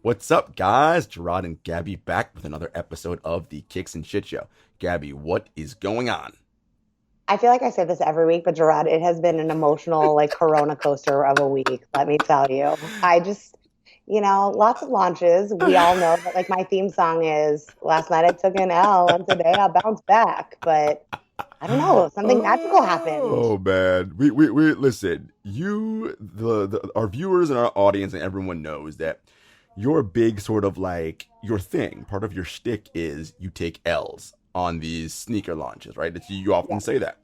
What's up, guys? Jarod and Gabby back with another episode of the Kicks and Shit Show. Gabby, what is going on? I feel like I say this every week, but Gerard, it has been an emotional, like, corona coaster of a week. Let me tell you. Lots of launches. We all know that, like, my theme song is last night I took an L and today I bounced back. But I don't know, something magical happened. Oh man, we listen. Our viewers and our audience and everyone knows that your big sort of like your thing, part of your shtick is you take L's on these sneaker launches, right? You often say that.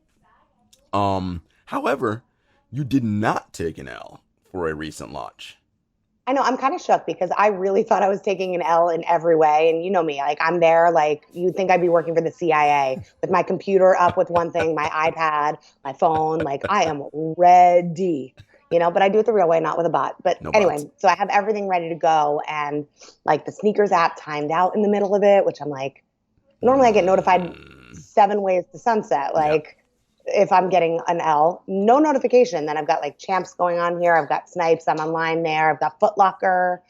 However, you did not take an L for a recent launch. I know I'm kind of shook because I really thought I was taking an L in every way. And you know me, like I'm there, like you'd think I'd be working for the CIA with my computer up with one thing, my iPad, my phone, like I am ready, but I do it the real way, not with a bot. But No anyway, bots. so I have everything ready to go. And like the sneakers app timed out in the middle of it, which I'm like, normally I get notified 7 ways to sunset. Like if I'm getting an L, no notification. Then I've got like Champs going on here. I've got Snipes. I'm online there. I've got Foot Locker.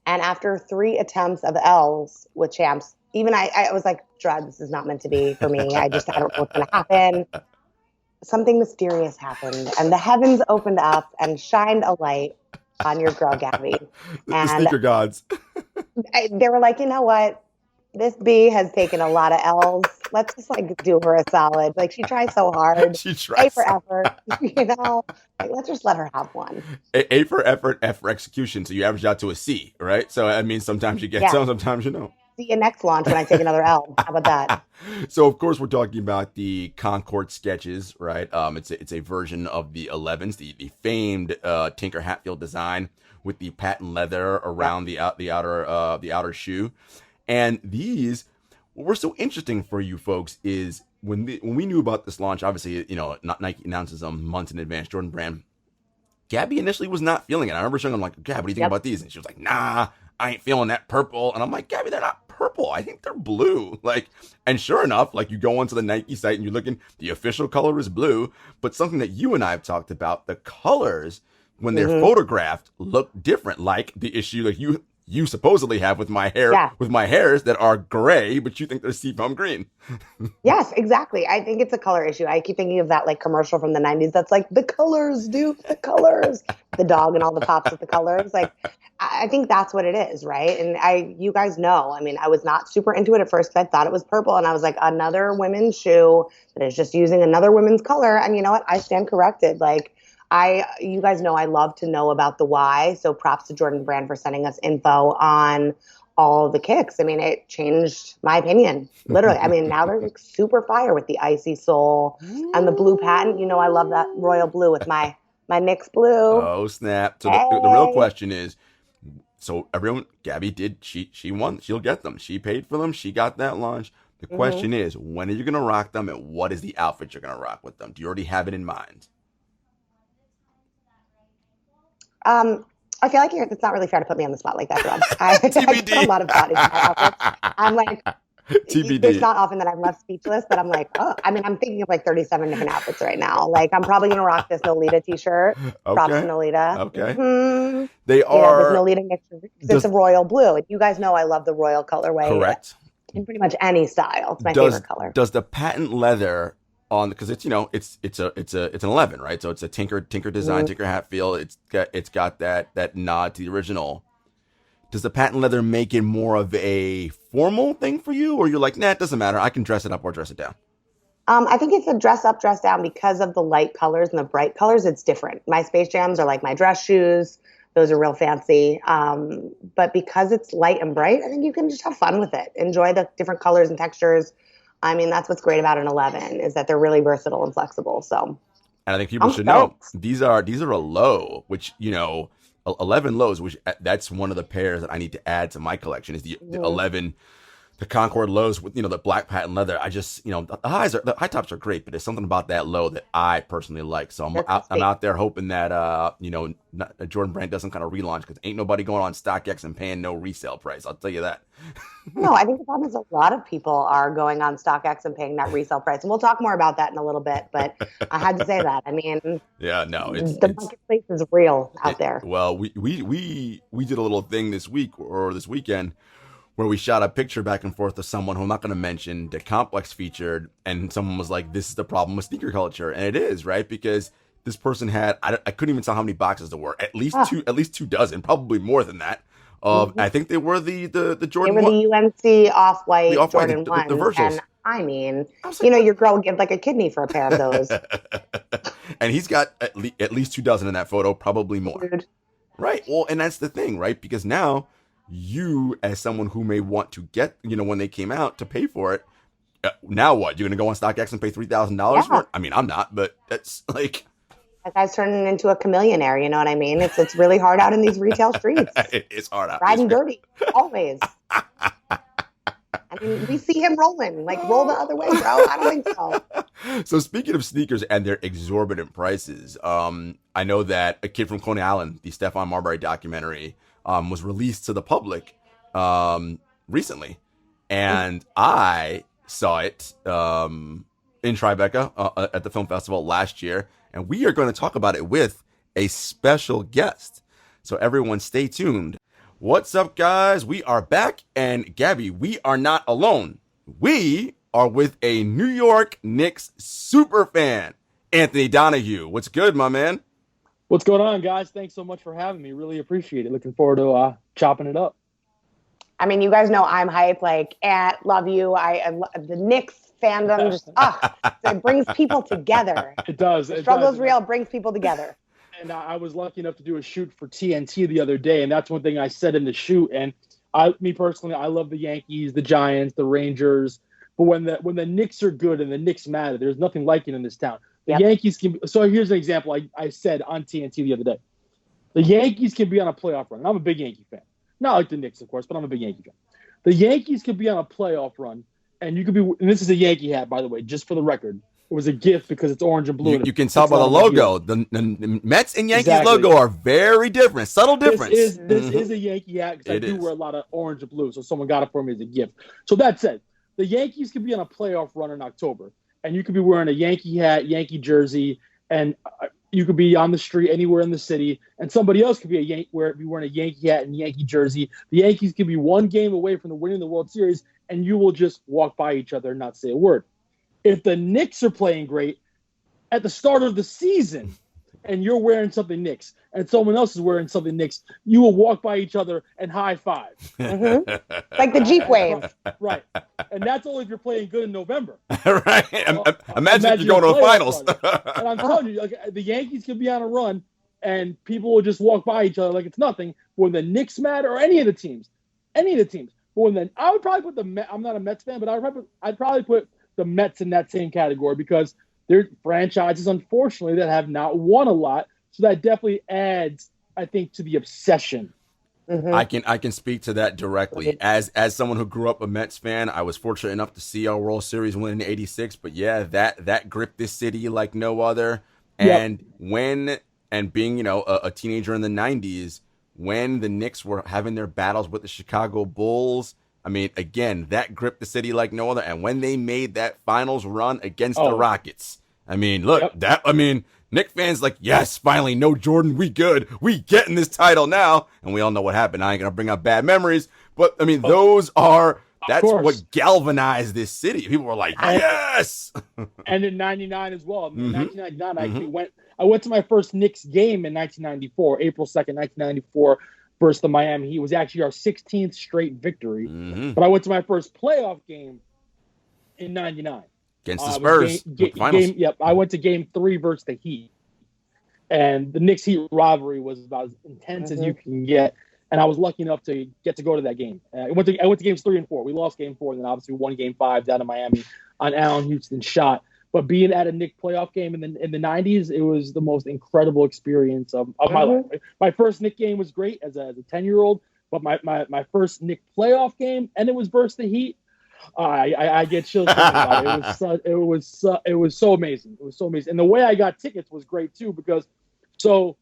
And after 3 attempts of L's with Champs, even I was like, Dread, this is not meant to be for me. I don't know what's going to happen. Something mysterious happened and the heavens opened up and shined a light on your girl, Gabby. The sneaker gods. They were like, you know what? This bee has taken a lot of L's. Let's just like do her a solid. Like she tries so hard. She tries A for effort. Like let's just let her have one. A for effort, F for execution. So you average out to a C, right? So I mean, sometimes you get some, sometimes you don't. See you next launch when I take another L. How about that? So of course we're talking about the Concord sketches, right? It's a version of the 11s, the famed Tinker Hatfield design with the patent leather around the outer shoe. And these, what was so interesting for you folks is when we knew about this launch, obviously, not Nike announces them months in advance, Jordan Brand. Gabby initially was not feeling it. I remember showing them like, Gab, what do you think about these? And she was like, nah, I ain't feeling that purple. And I'm like, Gabby, they're not purple. I think they're blue. Like, and sure enough, like you go onto the Nike site and you're looking, the official color is blue. But something that you and I have talked about, the colors when they're photographed look different. Like the issue, like you supposedly have with my hair, with my hairs that are gray, but you think they're seafoam green. Yes, exactly. I think it's a color issue. I keep thinking of that like commercial from the 90s that's like, the colors, dude, the colors. The dog and all the pops with the colors. Like, I think that's what it is, right? And you guys know, I mean, I was not super into it at first because I thought it was purple. And I was like, another women's shoe that is just using another women's color. And you know what? I stand corrected. Like, you guys know I love to know about the why. So props to Jordan Brand for sending us info on all the kicks. I mean, it changed my opinion, literally. I mean, now they're like super fire with the icy sole and the blue patent. You know, I love that royal blue with my Knicks blue. Oh, snap. So the real question is, so everyone, Gabby did, she won. She'll get them. She paid for them. She got that launch. The question is, when are you going to rock them and what is the outfit you're going to rock with them? Do you already have it in mind? I feel like it's not really fair to put me on the spot like that, Rob. I put a lot of thought into my outfits. I'm like, TBD. It's not often that I'm left speechless, but I'm like, oh, I mean, I'm thinking of like 37 different outfits right now. Like, I'm probably going to rock this Nolita t-shirt. Props to Nolita. Okay. Mm-hmm. They are. This Nolita mix. It's a royal blue. And you guys know I love the royal colorway. Correct. In pretty much any style. It's my favorite color. Does the patent leather on, because it's an 11, right? So it's a Tinker design, Tinker Hatfield. It's got that nod to the original. Does the patent leather make it more of a formal thing for you, or you're like, nah, it doesn't matter. I can dress it up or dress it down? I think it's a dress up, dress down because of the light colors and the bright colors. It's different. My Space Jams are like my dress shoes. Those are real fancy. But because it's light and bright, I think you can just have fun with it. Enjoy the different colors and textures. I mean, that's what's great about an 11 is that they're really versatile and flexible. So, and I think people should know these are a low, which 11 lows, which that's one of the pairs that I need to add to my collection is the 11 the Concord lows with the black patent leather. I just the high tops are great, but there's something about that low that I personally like. So I'm out there hoping that Jordan Brand doesn't kind of relaunch, because ain't nobody going on StockX and paying no resale price. I'll tell you that. No, I think the problem is a lot of people are going on StockX and paying that resale price, and we'll talk more about that in a little bit. But I had to say that. I mean, yeah, no, the marketplace is real out there. Well, we did a little thing this week or this weekend where we shot a picture back and forth of someone who I'm not going to mention, the Complex featured, and someone was like, "This is the problem with sneaker culture," and it is, right? Because this person had I couldn't even tell how many boxes there were, at least 2 dozen, probably more than that. I think they were the Jordan. They were the UNC Off-White Jordan ones, the Virtuals. And I mean, your girl would give like a kidney for a pair of those. And he's got at least 2 dozen in that photo, probably more. Dude. Right. Well, and that's the thing, right? Because now you, as someone who may want to get, when they came out, to pay for it, now what? You're going to go on StockX and pay $3,000 for it? I mean, I'm not, but that's like... That guy's turning into a chameleonaire, you know what I mean? It's really hard out in these retail streets. It's hard out. Riding dirty, always. I mean, we see him rolling. Like, roll the other way, bro. I don't think so. So speaking of sneakers and their exorbitant prices, I know that a kid from Coney Island, the Stephon Marbury documentary, was released to the public recently. And I saw it in Tribeca at the film festival last year. And we are going to talk about it with a special guest. So everyone stay tuned. What's up, guys? We are back. And Gabby, we are not alone. We are with a New York Knicks super fan, Anthony Donahue. What's good, my man? What's going on, guys? Thanks so much for having me. Really appreciate it. Looking forward to chopping it up. I mean, you guys know I'm hype. Like, love you. The Knicks fandom just it brings people together. It does. The struggle's real. It brings people together. And I was lucky enough to do a shoot for TNT the other day, and that's one thing I said in the shoot. And me personally, I love the Yankees, the Giants, the Rangers. But when the Knicks are good and the Knicks matter, there's nothing like it in this town. The Yankees can. So here's an example. I said on TNT the other day, the Yankees can be on a playoff run. And I'm a big Yankee fan, not like the Knicks, of course, but I'm a big Yankee fan. The Yankees could be on a playoff run, and you could be. And this is a Yankee hat, by the way, just for the record. It was a gift because it's orange and blue. You can tell by the logo. The Mets and Yankees logo are very different, subtle difference. This is a Yankee hat because I do wear a lot of orange and blue, so someone got it for me as a gift. So that said, the Yankees could be on a playoff run in October, and you could be wearing a Yankee hat, Yankee jersey, and you could be on the street anywhere in the city, and somebody else could be wearing a Yankee hat and Yankee jersey. The Yankees could be one game away from winning the World Series, and you will just walk by each other and not say a word. If the Knicks are playing great at the start of the season and you're wearing something Knicks and someone else is wearing something Knicks, you will walk by each other and high five. Like the Jeep wave. Right. And that's only if you're playing good in November. Right. Imagine if you're going to the finals. And I'm telling you, like, the Yankees can be on a run and people will just walk by each other like it's nothing. When the Knicks matter, or any of the teams. But I would probably put the Mets. I'm not a Mets fan, but I'd probably put the Mets in that same category because they're franchises, unfortunately, that have not won a lot. So that definitely adds, I think, to the obsession. Mm-hmm. I can speak to that directly. As someone who grew up a Mets fan, I was fortunate enough to see our World Series win in '86. But yeah, that gripped this city like no other. And being a teenager in the '90s, when the Knicks were having their battles with the Chicago Bulls, I mean, again, that gripped the city like no other. And when they made that finals run against the Rockets, I mean, look, Knicks fans like, yes, finally, no Jordan, we good. We getting this title now. And we all know what happened. I ain't going to bring up bad memories. But, I mean, that's what galvanized this city. People were like, yes. And in 99 as well. In 1999, I went to my first Knicks game in 1994, April 2nd, 1994. Versus the Miami Heat. It was actually our 16th straight victory. But I went to my first playoff game in 99. Against the Spurs. I went to game 3 versus the Heat. And the Knicks-Heat rivalry was about as intense as you can get. And I was lucky enough to get to go to that game. I went to games 3 and 4. We lost game 4, and then obviously won game 5 down in Miami on Allen Houston's shot. But being at a Knicks playoff game in the 90s, it was the most incredible experience of my life. My first Knicks game was great as a 10-year-old, but my first Knicks playoff game, and it was versus the Heat, I get chills thinking about it. It was so amazing. It was so amazing. And the way I got tickets was great too, because so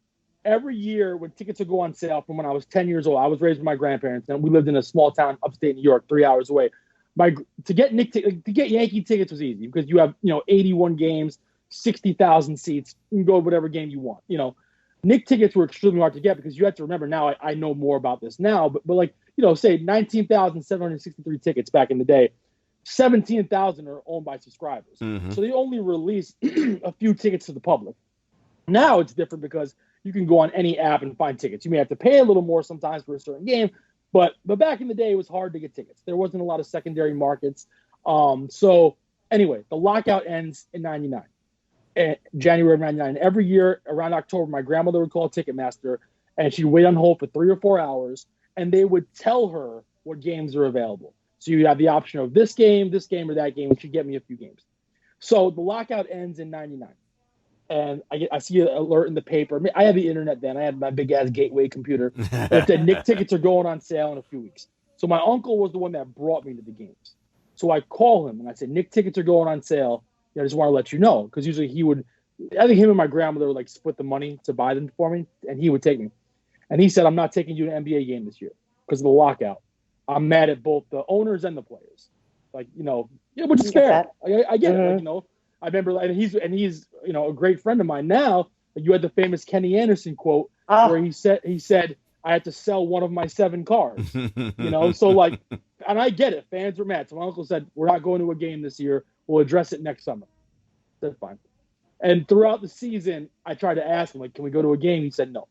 every year when tickets would go on sale from when I was 10 years old, I was raised with my grandparents, and we lived in a small town upstate New York, 3 hours away. To get Yankee tickets was easy because you have 81 games, 60,000 seats. You can go to whatever game you want. Knicks tickets were extremely hard to get because you have to remember now. I know more about this now, but like say 19,763 tickets back in the day. 17,000 are owned by subscribers. Mm-hmm. So they only release a few tickets to the public. Now it's different because you can go on any app and find tickets. You may have to pay a little more sometimes for a certain game, but back in the day, it was hard to get tickets. There wasn't a lot of secondary markets. So anyway, the lockout ends in 99, January of 99. Every year around October, my grandmother would call Ticketmaster, and she'd wait on hold for 3 or 4 hours, and they would tell her what games are available. So you have the option of this game, or that game, which would get me a few games. So the lockout ends in 99. And I see an alert in the paper. I had the internet then. I had my big-ass gateway computer. It said Knicks tickets are going on sale in a few weeks. So my uncle was the one that brought me to the games. So I call him, and I said, Knicks tickets are going on sale. I just want to let you know. Because usually I think him and my grandmother would split the money to buy them for me, and he would take me. And he said, I'm not taking you to an NBA game this year because of the lockout. I'm mad at both the owners and the players. Which is fair. I get it. I remember, and he's a great friend of mine now. You had the famous Kenny Anderson quote where he said I had to sell one of my 7 cars. So and I get it. Fans were mad. So my uncle said, we're not going to a game this year. We'll address it next summer. That's fine. And throughout the season, I tried to ask him, can we go to a game? He said no.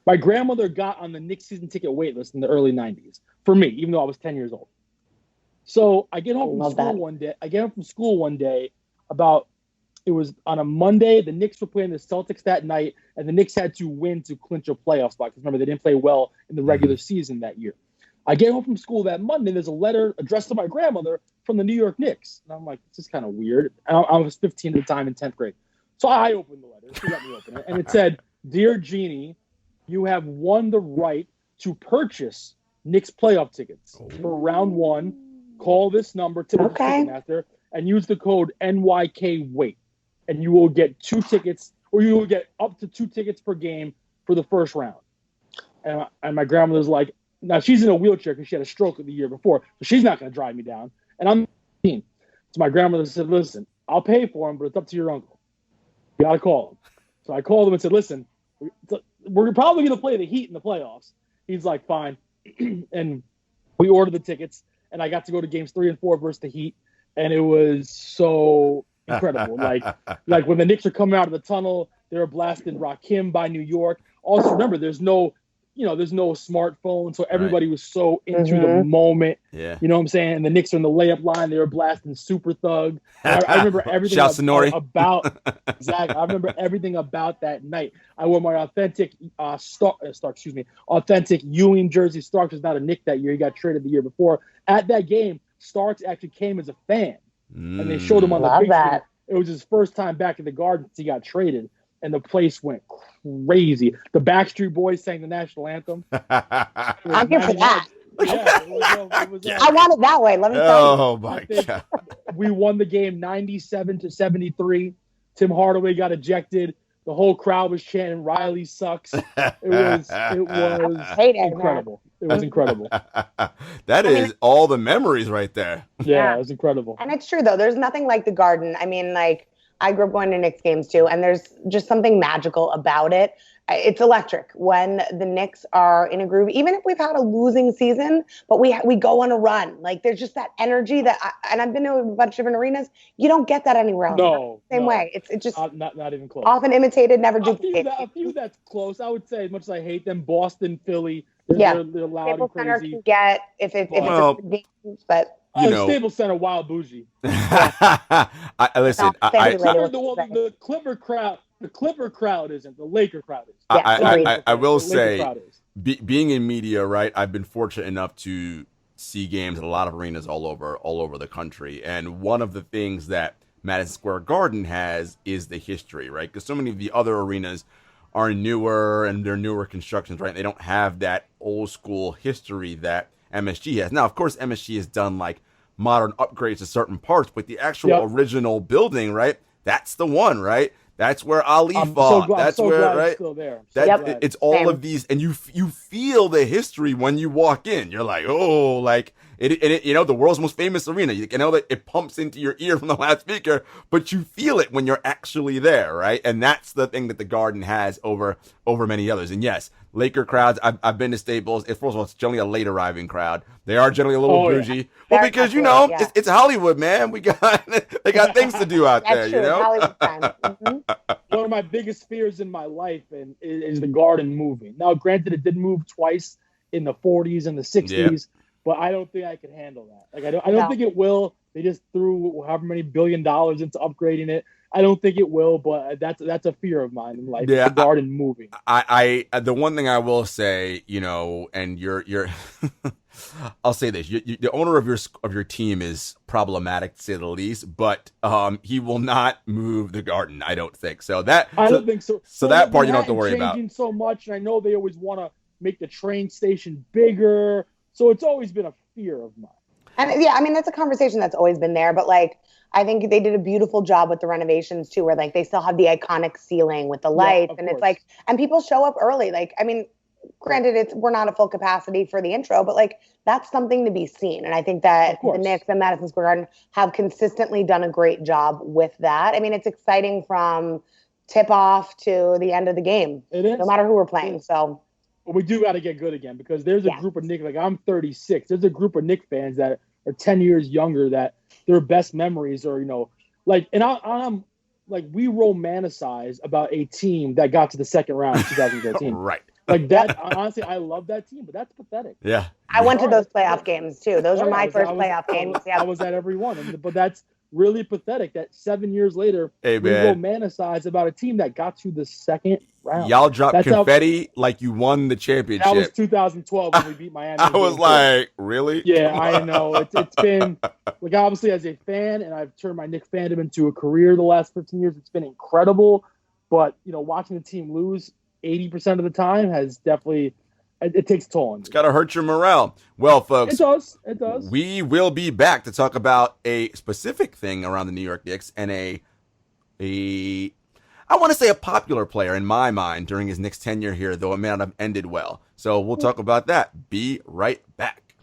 My grandmother got on the Knicks season ticket wait list in the early 90s for me, even though I was 10 years old. So I get home from school one day. It was on a Monday. The Knicks were playing the Celtics that night, and the Knicks had to win to clinch a playoff spot. Because remember, they didn't play well in the regular season that year. I get home from school that Monday. There's a letter addressed to my grandmother from the New York Knicks. And I'm like, this is kind of weird. I was 15 at the time in 10th grade. So I opened the letter. She let me open it. And it said, Dear Jeannie, you have won the right to purchase Knicks playoff tickets for round 1. Call this number to the Ticketmaster and use the code NYKWAIT. And you will get 2 tickets, or you will get up to 2 tickets per game for the first round. And my grandmother's like, now she's in a wheelchair because she had a stroke the year before, so she's not going to drive me down. And I'm 15. So my grandmother said, listen, I'll pay for him, but it's up to your uncle. You got to call him. So I called him and said, listen, we're probably going to play the Heat in the playoffs. He's like, fine. And we ordered the tickets, and I got to go to games 3 and 4 versus the Heat. And it was so incredible. like when the Knicks are coming out of the tunnel, they were blasting Rakim by New York. Also, remember, there's no smartphone, so everybody was so into the moment. Yeah. You know what I'm saying? And the Knicks are in the layup line. They were blasting Super Thug. I remember everything about exactly. I remember everything about that night. I wore my authentic authentic Ewing jersey. Starks was not a Knick that year. He got traded the year before. At that game, Starks actually came as a fan, and they showed him on the big screen. It was his first time back in the Garden since he got traded, and the place went crazy. The Backstreet Boys sang the national anthem. I'll give for that. Yeah, I want it that way. Let me tell you. Oh my God! We won the game 97-73. Tim Hardaway got ejected. The whole crowd was chanting "Riley sucks." It was incredible. It was incredible. That is all the memories right there. Yeah, it was incredible. And it's true though. There's nothing like the Garden. I mean, I grew up going to Knicks games too, and there's just something magical about it. It's electric when the Knicks are in a groove, even if we've had a losing season, but we go on a run. There's just that energy and I've been to a bunch of different arenas. You don't get that anywhere else. No, same way. It's just not even close. Often imitated, never duplicated. A few that's close. I would say, as much as I hate them, Boston, Philly. They're loud Staples and Center crazy. can get if it's a game, but. Staples Center, wild bougie. Listen, the Clipper crowd. The Clipper crowd isn't. The Laker crowd is. I will say, being in media, right? I've been fortunate enough to see games at a lot of arenas all over the country, and one of the things that Madison Square Garden has is the history, right? Because so many of the other arenas are newer and they're newer constructions, right? They don't have that old school history that MSG has. Now, of course, MSG has done modern upgrades to certain parts, but the actual original building, right? That's the one, right? That's where Ali fought. That's where, right? It's still there. It's all of these, and you feel the history when you walk in. You're like, oh, like it you know, the world's most famous arena. You know that it pumps into your ear from the loudspeaker, but you feel it when you're actually there, right? And that's the thing that the Garden has over many others. And yes, Laker crowds. I've been to Staples. First of all, it's generally a late arriving crowd. They are generally a little bougie, but because it's Hollywood, man. They got things to do out there. True. You know, Hollywood time. Mm-hmm. One of my biggest fears in my life is the Garden moving. Now, granted, it did move twice in the 40s and the 60s, but I don't think I can handle that. Like I don't think it will. They just threw however many $1 billion into upgrading it. I don't think it will, but that's a fear of mine in life. The Garden moving. I the one thing I will say, you know, and you're I'll say this: the owner of your team is problematic to say the least, but he will not move the Garden. I don't think so. I don't think so. So that part you don't have to worry about. Changing so much, and I know they always want to make the train station bigger, so it's always been a fear of mine. And yeah, I mean, that's a conversation that's always been there, but like, I think they did a beautiful job with the renovations too, where like they still have the iconic ceiling with the lights, and it's like, and people show up early. Like, I mean, granted, we're not at full capacity for the intro, but like that's something to be seen. And I think that the Knicks and Madison Square Garden have consistently done a great job with that. I mean, it's exciting from tip off to the end of the game, no matter who we're playing. So we do got to get good again, because there's a group of Knicks, like I'm 36. There's a group of Knicks fans that are 10 years younger that their best memories are, you know, like, and I'm like, we romanticize about a team that got to the second round in 2013. Right. Like that, honestly, I love that team, but that's pathetic. Yeah. I went to those playoff games too. Those are my first playoff games. I was at every one, but that's really pathetic that 7 years later, we romanticize about a team that got to the second round. Y'all dropped confetti like you won the championship. That was 2012 when we beat Miami. I was like, really? Yeah, I know. It's been, like, obviously as a fan, and I've turned my Knicks fandom into a career the last 15 years. It's been incredible. But, you know, watching the team lose 80% of the time has definitely, it takes a toll on you. It's got to hurt your morale. Well, folks. It does. We will be back to talk about a specific thing around the New York Knicks and I want to say a popular player in my mind during his Knicks tenure here, though it may not have ended well. So we'll talk about that. Be right back.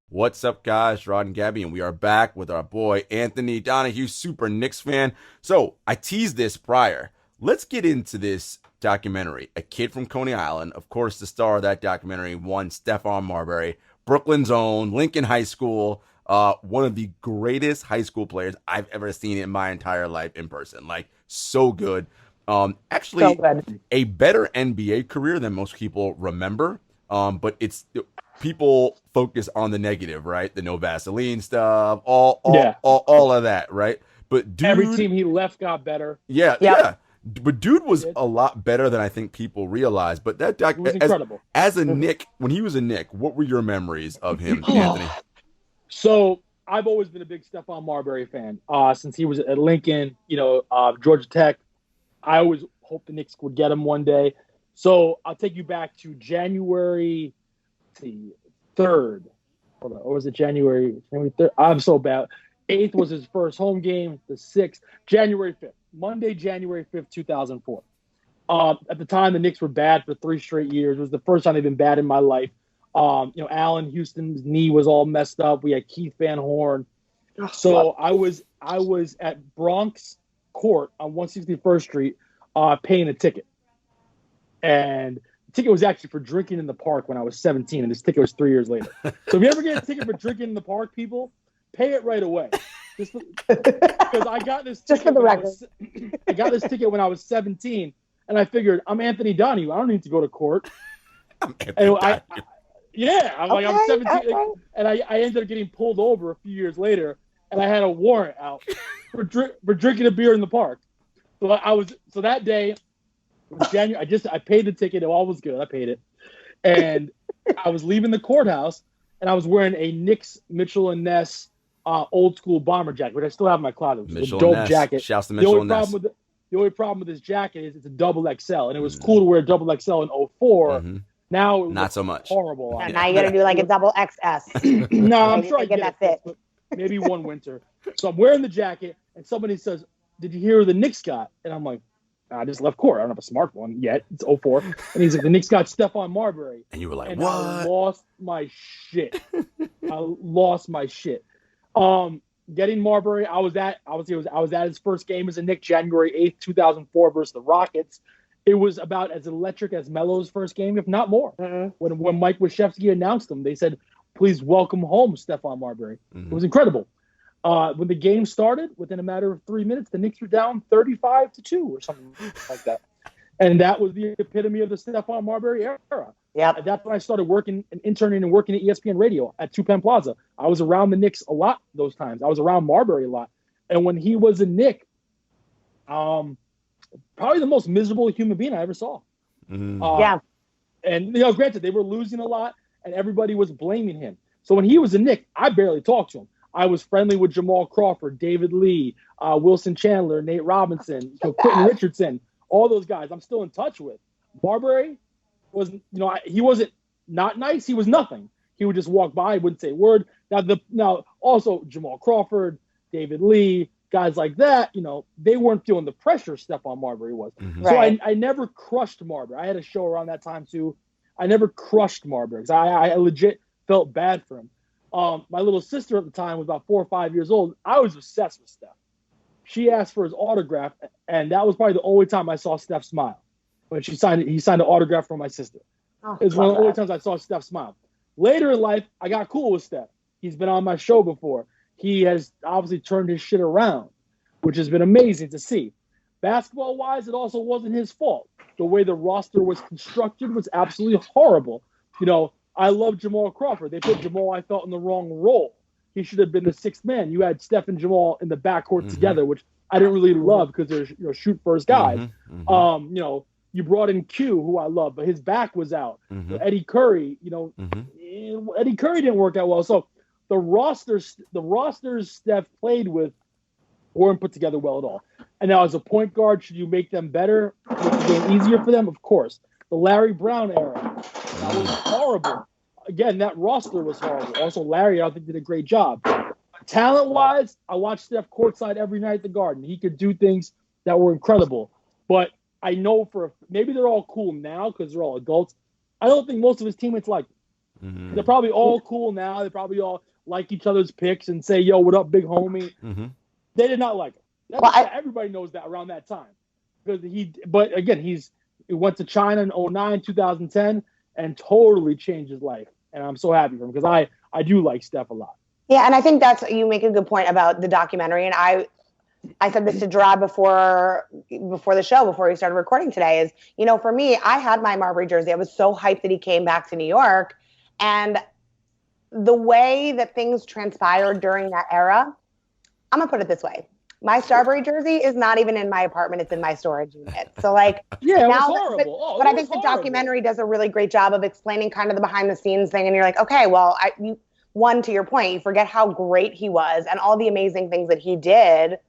What's up, guys? Rod and Gabby, and we are back with our boy Anthony Donahue, super Knicks fan. So I teased this prior. Let's get into this documentary. A Kid from Coney Island. Of course, the star of that documentary won Stephon Marbury, Brooklyn's own, Lincoln High School. One of the greatest high school players I've ever seen in my entire life in person. Like, so good. Actually, so good. A better NBA career than most people remember. But it's people focus on the negative, right? The no Vaseline stuff, all of that, right? But dude, every team he left got better. Yeah. But dude was a lot better than I think people realize. But that was incredible. As a Knick, when he was a Knick, what were your memories of him, Anthony? So I've always been a big Stephon Marbury fan since he was at Lincoln, Georgia Tech. I always hoped the Knicks would get him one day. So I'll take you back to January 3rd. Hold on, or was it January 3rd? I'm so bad. 8th was his first home game. The 6th, January 5th. Monday, January 5th, 2004. At the time, the Knicks were bad for 3 straight years. It was the first time they've been bad in my life. Allen Houston's knee was all messed up. We had Keith Van Horn. So I was at Bronx Court on 161st Street paying a ticket. And the ticket was actually for drinking in the park when I was 17, and this ticket was 3 years later. So if you ever get a ticket for drinking in the park, people, pay it right away. Because I got this ticket just for the record. I got this ticket when I was 17, and I figured I'm Anthony Donahue. I don't need to go to court. I'm 17. And I ended up getting pulled over a few years later, and I had a warrant out for drinking a beer in the park. So that day was January. I paid the ticket. It all was good. I paid it, and I was leaving the courthouse, and I was wearing a Knicks Mitchell and Ness old school bomber jacket, which I still have in my closet. It's a dope jacket. Shouts to Mitchell and Ness. The only problem with this jacket is it's a double XL, and it was cool to wear a double XL in 04. Now not so much. Horrible. Yeah, now you got to do like a double XS. No, I'm sure I get get that it. Fit. Maybe one winter. So I'm wearing the jacket, and somebody says, "Did you hear who the Knicks got?" And I'm like, "I just left court. I don't have a smartphone yet. It's 04." And he's like, "The Knicks got Stephon Marbury." And you were like, and "What?" I lost my shit. Getting Marbury, I was at his first game as a Knick, January 8th, 2004 versus the Rockets. It was about as electric as Melo's first game, if not more. Mm-hmm. When Mike Wachowski announced him, they said, "Please welcome home Stephon Marbury." Mm-hmm. It was incredible. When the game started, within a matter of 3 minutes, the Knicks were down 35-2 or something like that. And that was the epitome of the Stephon Marbury era. Yeah, that's when I started working and interning and working at ESPN Radio at 2 Penn Plaza. I was around the Knicks a lot those times. I was around Marbury a lot. And when he was a Knick, probably the most miserable human being I ever saw. Yeah. And, granted, they were losing a lot, and everybody was blaming him. So when he was a Knick, I barely talked to him. I was friendly with Jamal Crawford, David Lee, Wilson Chandler, Nate Robinson, Quentin Richardson, all those guys I'm still in touch with. Marbury was, he wasn't not nice. He was nothing. He would just walk by, wouldn't say a word. Now also Jamal Crawford, David Lee, guys like that, they weren't feeling the pressure Stephon Marbury was. Mm-hmm. So Right. I never crushed Marbury. I had a show around that time too. I never crushed Marbury because I legit felt bad for him. My little sister at the time was about 4 or 5 years old. I was obsessed with Steph. She asked for his autograph, and that was probably the only time I saw Steph smile. When he signed an autograph for my sister. It was one of the only times I saw Steph smile. Later in life, I got cool with Steph. He's been on my show before. He has obviously turned his shit around, which has been amazing to see. Basketball-wise, it also wasn't his fault. The way the roster was constructed was absolutely horrible. I love Jamal Crawford. They put Jamal, I felt, in the wrong role. He should have been the sixth man. You had Steph and Jamal in the backcourt together, which I didn't really love because they're shoot-first guys. You brought in Q, who I love, but his back was out. Eddie Curry, Eddie Curry didn't work out well. So the rosters Steph played with weren't put together well at all. And now as a point guard, should you make them better, make the game easier for them? Of course. The Larry Brown era, that was horrible. Again, that roster was horrible. Also, Larry, I don't think, did a great job. Talent-wise, I watched Steph courtside every night at the Garden. He could do things that were incredible. But I know maybe they're all cool now because they're all adults. I don't think most of his teammates like him. Mm-hmm. They're probably all cool now. They probably all like each other's picks and say, "Yo, what up, big homie?" Mm-hmm. They did not like him. Everybody knows that around that time. But again, he went to China in 2009, 2010, and totally changed his life. And I'm so happy for him because I do like Steph a lot. Yeah, and I think you make a good point about the documentary. And I said this to Jarod before the show, before we started recording today, is, for me, I had my Marbury jersey. I was so hyped that he came back to New York. And the way that things transpired during that era, I'm going to put it this way. My Starbury jersey is not even in my apartment. It's in my storage unit. So yeah, it was horrible. But I think the documentary does a really great job of explaining kind of the behind the scenes thing. And you're like, okay, well, to your point, you forget how great he was and all the amazing things that he did,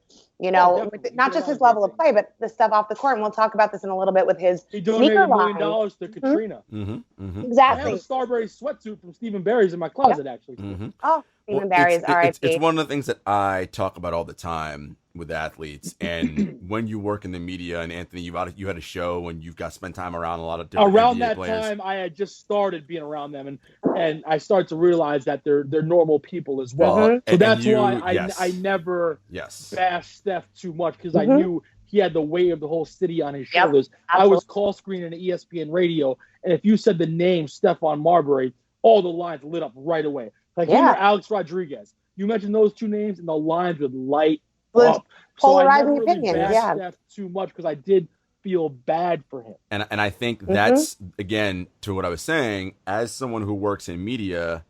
not just his level of play, but the stuff off the court. And we'll talk about this in a little bit with his He donated $1 million to Katrina. Mm-hmm. Mm-hmm. Exactly. I have a Starbury sweatsuit from Stephen Barry's in my closet, actually. Mm-hmm. Oh, Stephen Barry's RIP. It's one of the things that I talk about all the time with athletes. And when you work in the media, and Anthony, you had a show and you've got spent time around a lot of different around NBA that players. Time, I had just started being around them, and I started to realize that they're normal people as well. Mm-hmm. So that's why I never bashed Steph too much because I knew he had the weight of the whole city on his shoulders. I was call screening at ESPN Radio, and if you said the name Stephon Marbury, all the lines lit up right away. Like him or Alex Rodriguez. You mentioned those two names, and the lines would light up. So I never really bashed Steph too much because I did feel bad for him. And I think that's, again, to what I was saying, as someone who works in media,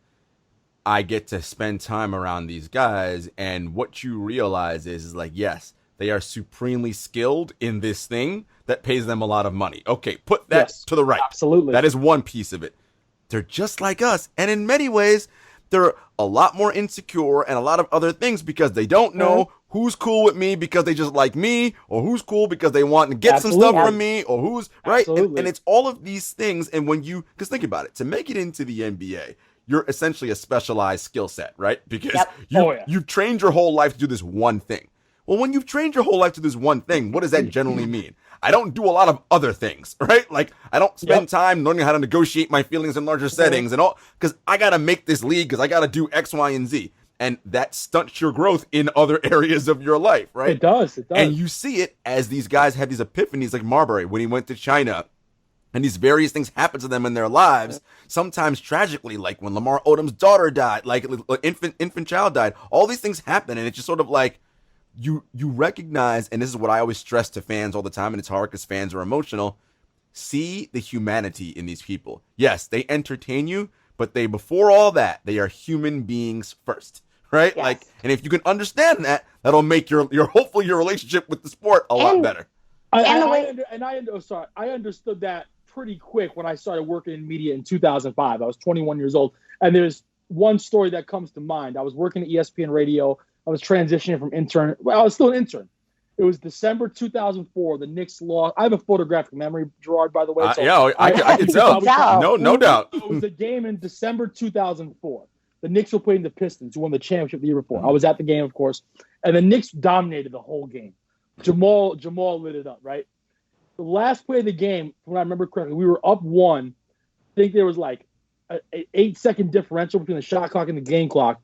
I get to spend time around these guys, and what you realize is like, yes, they are supremely skilled in this thing that pays them a lot of money. Okay, put that to the right. Absolutely. That is one piece of it. They're just like us, and in many ways, they're a lot more insecure and a lot of other things because they don't know who's cool with me because they just like me, or who's cool because they want to get some stuff from me, or who's right. And it's all of these things. And when you, because think about it, to make it into the NBA, you're essentially a specialized skill set, right? Because you've trained your whole life to do this one thing. Well, when you've trained your whole life to do this one thing, what does that generally mean? I don't do a lot of other things, right? Like, I don't spend time learning how to negotiate my feelings in larger settings and all, because I got to make this league, because I got to do X, Y, and Z. And that stunts your growth in other areas of your life, right? It does. And you see it as these guys have these epiphanies, like Marbury, when he went to China. And these various things happen to them in their lives, sometimes tragically, like when Lamar Odom's daughter died, like infant child died. All these things happen, and it's just sort of like you recognize, and this is what I always stress to fans all the time, and it's hard because fans are emotional. See the humanity in these people. Yes, they entertain you, but before all that, they are human beings first. Right? Yes. Like, and if you can understand that, that'll make your hopefully your relationship with the sport a lot better. I understood that pretty quick when I started working in media in 2005. I was 21 years old. And there's one story that comes to mind. I was working at ESPN Radio. I was transitioning from intern. Well, I was still an intern. It was December 2004. The Knicks lost. I have a photographic memory, Jarod, by the way. So I can tell. No doubt. It was a game in December 2004. The Knicks were playing the Pistons, who won the championship the year before. I was at the game, of course. And the Knicks dominated the whole game. Jamal lit it up, right? The last play of the game, when I remember correctly, we were up 1. I think there was like an 8-second differential between the shot clock and the game clock.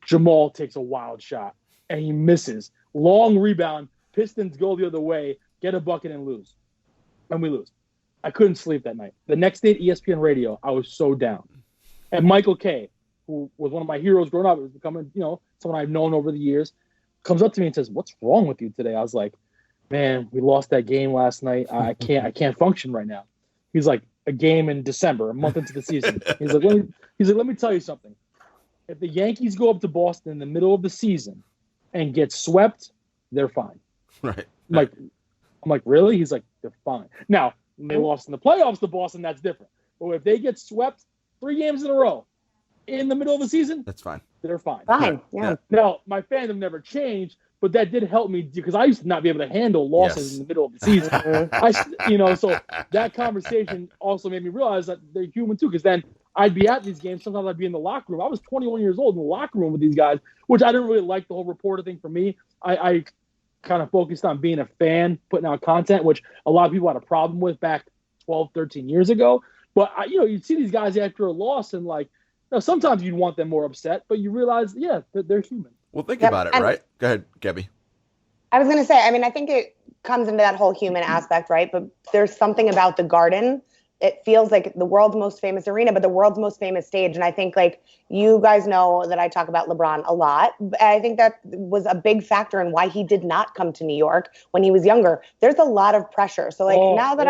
Jamal takes a wild shot, and he misses. Long rebound. Pistons go the other way, get a bucket, and lose. And we lose. I couldn't sleep that night. The next day at ESPN Radio, I was so down. And Michael Kay, who was one of my heroes growing up, was becoming, someone I've known over the years, comes up to me and says, "What's wrong with you today?" I was like, "Man, we lost that game last night. I can't function right now." He's like, "A game in December, a month into the season." He's like, "Let me tell you something. If the Yankees go up to Boston in the middle of the season and get swept, they're fine." Right. I'm like, "Really?" He's like, "They're fine." Now, when they lost in the playoffs to Boston, that's different. But if they get swept 3 games in a row in the middle of the season, that's fine. They're fine. Fine. Yeah. Now, my fandom never changed, but that did help me because I used to not be able to handle losses in the middle of the season. So that conversation also made me realize that they're human too. Because then I'd be at these games. Sometimes I'd be in the locker room. I was 21 years old in the locker room with these guys, which I didn't really like the whole reporter thing for me. I kind of focused on being a fan, putting out content, which a lot of people had a problem with back 12, 13 years ago. But you'd see these guys after a loss and sometimes you'd want them more upset, but you realize, that they're human. Well, think about it, right? Go ahead, Gabby. I was going to say, I think it comes into that whole human aspect, right? But there's something about the Garden. It feels like the world's most famous arena, but the world's most famous stage. And I think, you guys know that I talk about LeBron a lot. I think that was a big factor in why he did not come to New York when he was younger. There's a lot of pressure. So, now that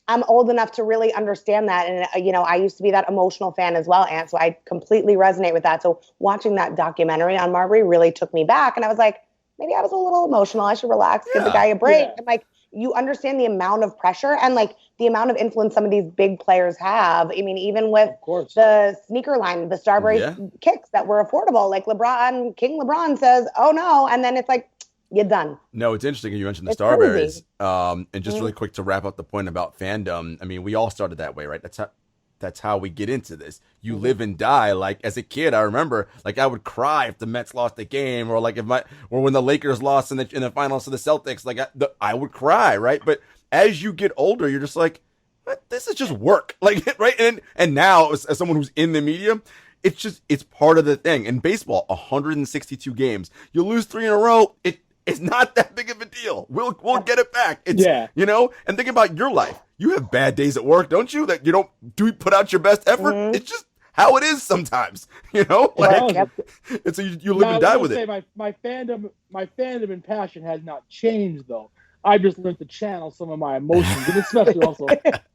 I'm old enough to really understand that, and I used to be that emotional fan as well, Ant. So I completely resonate with that. So watching that documentary on Marbury really took me back, and I was like, maybe I was a little emotional. I should relax, give the guy a break. Yeah. And you understand the amount of pressure and the amount of influence some of these big players have. I mean, even with the sneaker line, the Starbury kicks that were affordable, King LeBron says, "Oh no," and then it's like, you're done. No, it's interesting you mentioned the Starburys. And just really quick to wrap up the point about fandom. I mean, we all started that way, right? That's how we get into this. You live and die. As a kid, I remember, I would cry if the Mets lost a game, or or when the Lakers lost in the finals to the Celtics. I would cry, right? But as you get older, you're just like, this is just work, right? And now, as someone who's in the media, it's part of the thing. In baseball, 162 games, you lose 3 in a row. It's not that big of a deal. We'll get it back. And think about your life. You have bad days at work, don't you? That you don't put out your best effort. Mm-hmm. It's just how it is sometimes. It's so you live and die with it. My fandom and passion has not changed though. I just learned to channel some of my emotions, and especially also,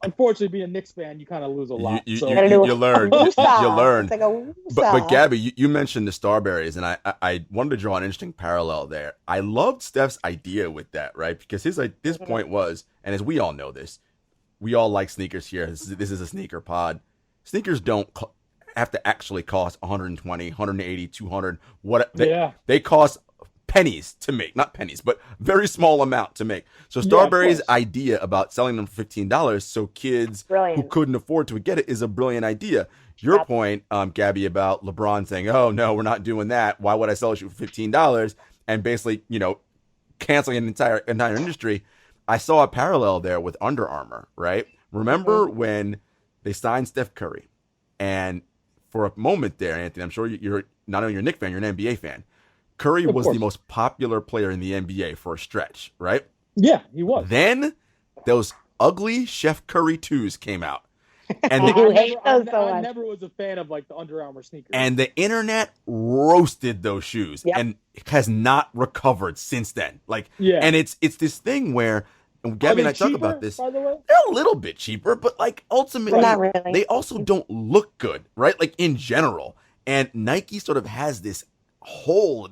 unfortunately, being a Knicks fan, you kind of lose a lot. You learn. You learn. But Gabby, you mentioned the Starburys, and I wanted to draw an interesting parallel there. I loved Steph's idea with that, right? Because his point was, and as we all know this, we all like sneakers here. This is a sneaker pod. Sneakers don't have to actually cost 120, 180, 200. Yeah. They cost pennies to make, not pennies, but very small amount to make. So Starbury's idea about selling them for $15 so kids who couldn't afford to get it is a brilliant idea. Your point, Gabby, about LeBron saying, "Oh no, we're not doing that. Why would I sell a shoe for $15?" and basically, canceling an entire industry. I saw a parallel there with Under Armour, right? Remember when they signed Steph Curry, and for a moment there, Anthony, I'm sure you're not only a Knicks fan, you're an NBA fan. Curry was the most popular player in the NBA for a stretch, right? Yeah, he was. Then those ugly Chef Curry 2s came out. And I never was a fan of like the Under Armour sneakers. And the internet roasted those shoes and has not recovered since then. And it's this thing where Gabby and I talk about this. By the way? They're a little bit cheaper, but ultimately they also don't look good, right? In general. And Nike sort of has this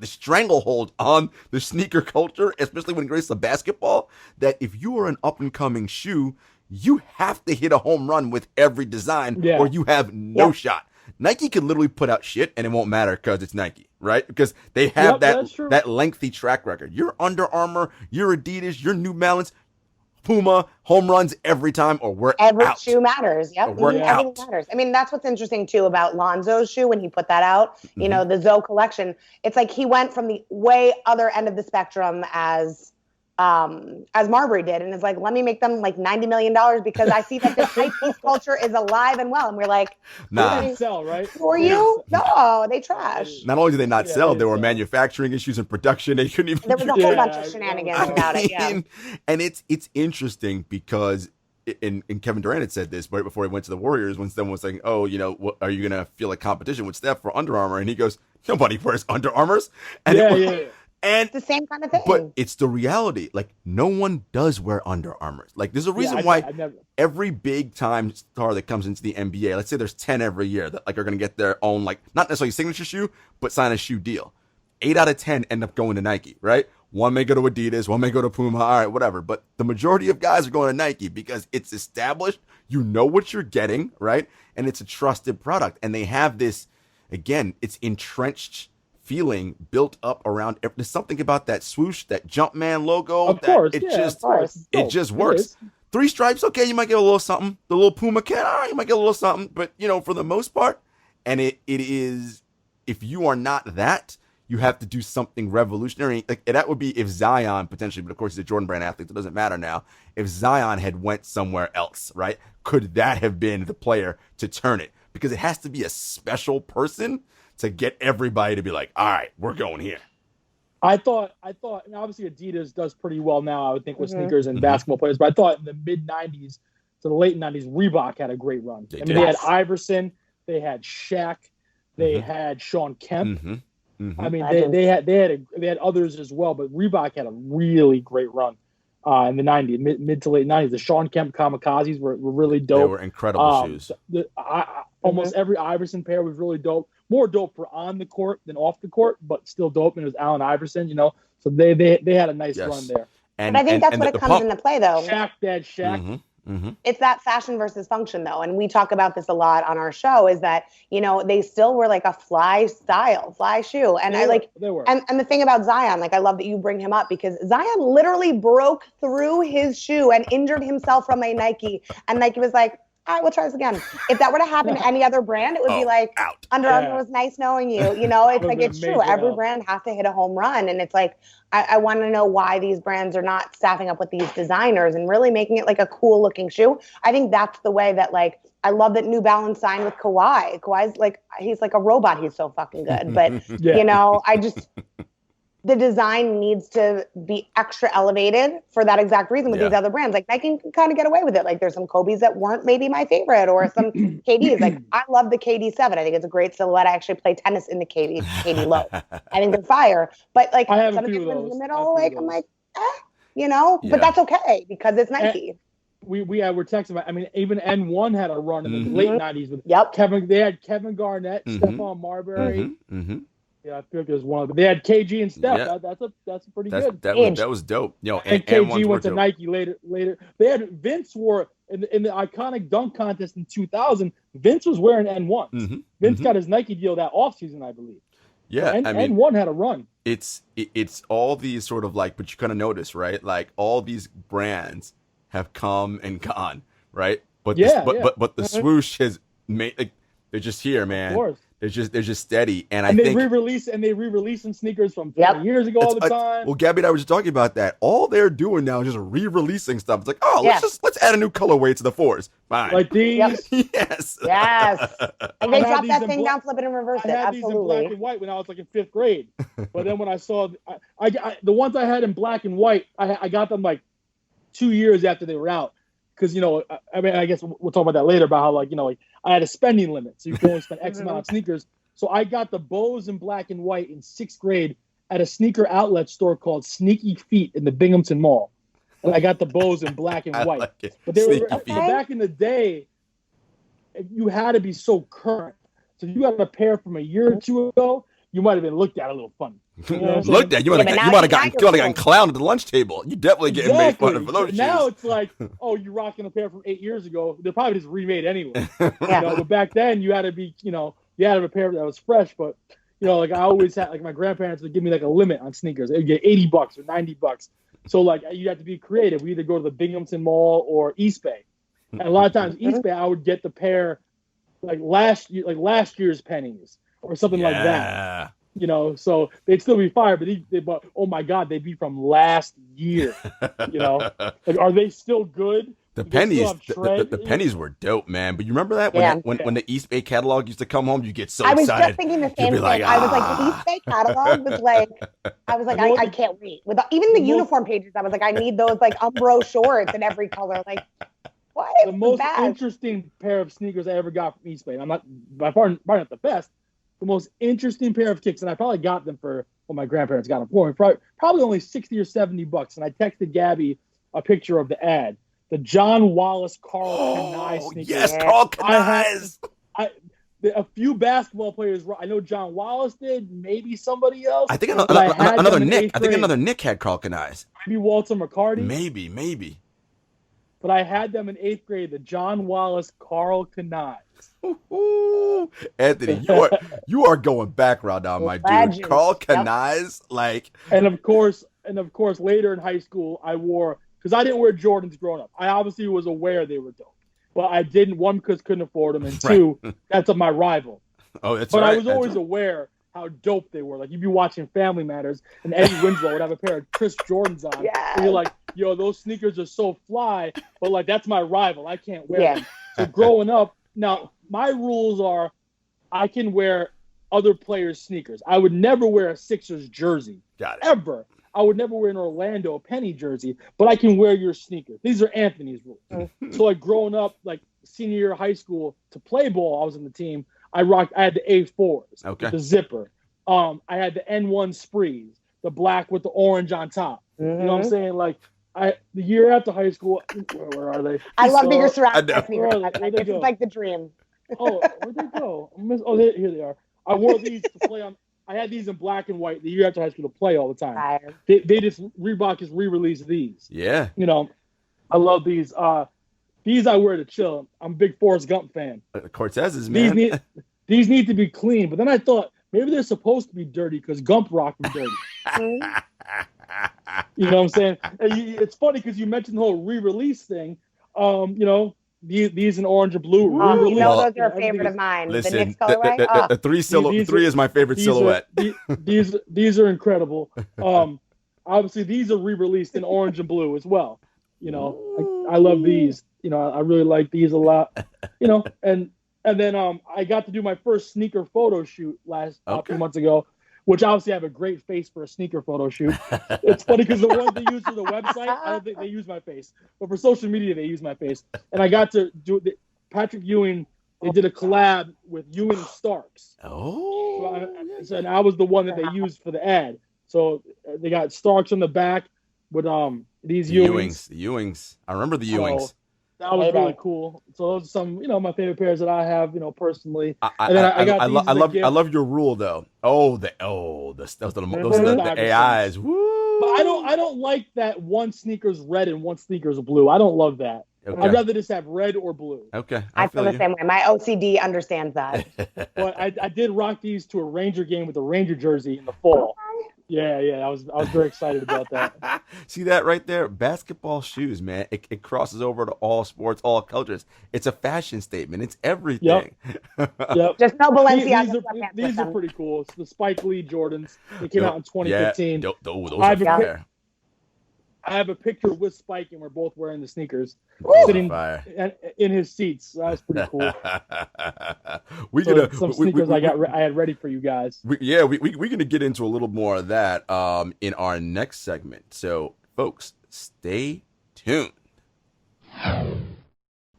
stranglehold on the sneaker culture, especially when it comes to basketball, that if you are an up and coming shoe, you have to hit a home run with every design or you have no shot. Nike can literally put out shit and it won't matter because it's Nike, right? Because they have that lengthy track record. Your Under Armour, your Adidas, your New Balance, Puma, home runs every time, or we're every out. Shoe matters. Yep. Everything matters. I mean, that's what's interesting too about Lonzo's shoe when he put that out, the Zoe collection. It's like he went from the way other end of the spectrum as Marbury did, and it's like, let me make them like $90 million because I see that this hype piece culture is alive and well. And we're like, nah, they sell, right? For you? No, they trash. Not only did they not sell, there were manufacturing issues in production. They couldn't even. There was a whole bunch of shenanigans about it. Yeah, and it's interesting because. And Kevin Durant had said this right before he went to the Warriors when someone was saying, "Oh, what, are you gonna feel like competition with Steph for Under Armour?" And he goes, "Nobody wears Under Armours." And And it's the same kind of thing. But it's the reality. No one does wear Under Armours. There's a reason why every big time star that comes into the NBA, let's say there's 10 every year that are going to get their own, not necessarily signature shoe, but sign a shoe deal. 8 out of 10 end up going to Nike, right? One may go to Adidas, one may go to Puma, all right, whatever. But the majority of guys are going to Nike because it's established. You know what you're getting, right? And it's a trusted product. And they have this, again, it's entrenched feeling built up around. There's something about that swoosh, that Jumpman logo. Of course, it just works. 3 stripes, okay, you might get a little something. The little Puma can, all right, you might get a little something. But, for the most part, and it is, if you are not that, you have to do something revolutionary. That would be if Zion potentially, but of course he's a Jordan Brand athlete, so it doesn't matter now. If Zion had went somewhere else, right? Could that have been the player to turn it? Because it has to be a special person to get everybody to be like, all right, we're going here. I thought, and obviously Adidas does pretty well now, I would think, with sneakers and basketball players, but I thought in the mid-90s to the late 90s, Reebok had a great run. They had Iverson, they had Shaq, they had Sean Kemp. I mean, they had others as well, but Reebok had a really great run in the 90s, mid to late 90s. The Sean Kemp Kamikazes were really dope. They were incredible shoes. Almost every Iverson pair was really dope. More dope for on the court than off the court, but still dope. And it was Allen Iverson, So they had a nice run there. But I think that's what it comes into play, though. Shaq. It's that fashion versus function, though. And we talk about this a lot on our show, is that, they still were like a fly shoe. And they were. And the thing about Zion, I love that you bring him up, because Zion literally broke through his shoe and injured himself from a Nike. And Nike was like, all right, we'll try this again. If that were to happen to any other brand, it would be like, out. Under Armour was nice knowing you. It's it's true. Every brand has to hit a home run. And it's like, I want to know why these brands are not staffing up with these designers and really making it like a cool looking shoe. I think that's the way that, I love that New Balance signed with Kawhi. Kawhi's he's like a robot. He's so fucking good. But, the design needs to be extra elevated for that exact reason with these other brands. Nike can kind of get away with it. There's some Kobe's that weren't maybe my favorite, or some KDs. I love the KD7. I think it's a great silhouette. I actually play tennis in the KD low. I think they're fire. But some of in the middle, I'm like, but that's okay because it's Nike. We were texting about. I mean, even N1 had a run in the late '90s with They had Kevin Garnett, Stephon Marbury. Yeah, I feel like there's one of them. They had KG and Steph. Yeah. That's pretty good. That was dope. And KG went to Nike later. They had Vince wore in the iconic dunk contest in 2000, Vince was wearing N1s. Mm-hmm. Vince got his Nike deal that offseason, I believe. Yeah, so N1 had a run. It's all these sort of like, but you kind of notice, right? Like all these brands have come and gone, right? But but the swoosh has made, like, they're just here, man. Of course. They're just steady, and I think they re-release some sneakers from 20 years ago all the time. Well, Gabby and I were just talking about that. All they're doing now is just re-releasing stuff. It's like, let's add a new colorway to the 4s. Fine, like these. Yep. Yes. And they dropped that thing down, flip it, and reverse it. I had these in black and white when I was like in 5th grade, but then when I saw I the ones I had in black and white, I got them like 2 years after they were out. Because, I mean, I guess we'll talk about that later about how, like, I had a spending limit. So you can only spend X amount on sneakers. So I got the Bows in black and white in 6th grade at a sneaker outlet store called Sneaky Feet in the Binghamton Mall. And I got the Bows in black and white. Like it. But back in the day, you had to be so current. So you got a pair from a year or two ago, you might have been looked at a little funny. Looked at you might have gotten clowned at the lunch table. You definitely getting made fun of for those shoes. Now it's like, oh, you're rocking a pair from 8 years ago. They're probably just remade anyway. But back then you had to be, you had to have a pair that was fresh. But like I always had, like my grandparents would give me like a limit on sneakers. They'd get $80 or $90. So like you had to be creative. We either go to the Binghamton Mall or East Bay, and a lot of times East Bay I would get the pair like last year's pennies or something like that. So they'd still be fire, but oh my God, they'd be from last year. Like, are they still good? The pennies, the pennies were dope, man. But you remember that when the East Bay catalog used to come home, you get so excited. I was just thinking the same thing. Like, I was like, the East Bay catalog was like, I can't wait. With even the uniform pages, I was like, I need those like Umbro shorts in every color. Like, what? The most interesting pair of sneakers I ever got from East Bay. And I'm not by far not the best. The most interesting pair of kicks, and I probably got them for my grandparents got them for me. Probably only $60 or $70. And I texted Gabby a picture of the ad, the John Wallace Carl Kanai sneakers. Yes, Carl Kanai. A few basketball players. I know John Wallace did. Maybe somebody else. I think another Nick. I think another Nick had Carl Kanai. Maybe Walter McCarty. Maybe. But I had them in 8th grade. The John Wallace Carl Kanai. Anthony, you are going background now, my dude. Carl Kanai's, like, and of course later in high school I wore, because I didn't wear Jordans growing up. I obviously was aware they were dope, but I didn't, one, because couldn't afford them, and two, that's my rival. Oh, that's but right. I was always aware how dope they were. Like, you'd be watching Family Matters, and Eddie Winslow would have a pair of Chris Jordans on, and you're like, yo, those sneakers are so fly, but like that's my rival. I can't wear them. So growing up, now my rules are, I can wear other players' sneakers. I would never wear a Sixers jersey. Got it. Ever. I would never wear an Orlando Penny jersey, but I can wear your sneakers. These are Anthony's rules. So like growing up, like senior year of high school, to play ball, I was on the team. I had the A4s, with the zipper. I had the N1 Sprees, the black with the orange on top. You know what I'm saying? Like, the year after high school, where are they? I love that you're surrounded by sneakers. It's like the dream. Oh, where'd they go? Here they are. I wore these to play on. I had these in black and white the year after high school to play all the time. Reebok just re-released these. Yeah. I love these. These I wear to chill. I'm a big Forrest Gump fan. Cortez's, man. These need to be clean. But then I thought maybe they're supposed to be dirty because Gump rocked them dirty. You know what I'm saying? It's funny because you mentioned the whole re-release thing. These in orange and blue. Those are a favorite of mine. Listen, the Knicks colorway. The three is my favorite silhouette. These are incredible. Obviously, these are re-released in orange and blue as well. I love these. I really like these a lot. And then I got to do my first sneaker photo shoot a few months ago, which obviously I have a great face for a sneaker photo shoot. It's funny because the ones they use for the website, I don't think they use my face. But for social media, they use my face. And I got to do Patrick Ewing. They did a collab with Ewing Starks. Oh. And I was the one that they used for the ad. So they got Starks on the back with these Ewings. The Ewings. I remember the Ewings. So that was really cool. So those are some, my favorite pairs that I have, personally. I love your rule though. Those are the AIs. Woo! But I don't like that one sneaker's red and one sneaker's blue. I don't love that. Okay. I'd rather just have red or blue. Okay. I feel the same way. My OCD understands that. But I did rock these to a Ranger game with a Ranger jersey in the fall. Yeah, I was very excited about that. See that right there? Basketball shoes, man. It crosses over to all sports, all cultures. It's a fashion statement. It's everything. Yep. Just no Balenciaga. These are pretty cool. It's the Spike Lee Jordans. They came out in 2015. Yeah, those are fire. I have a picture with Spike, and we're both wearing the sneakers, sitting in his seats. That was pretty cool. Some sneakers I had ready for you guys. We're gonna get into a little more of that in our next segment. So, folks, stay tuned.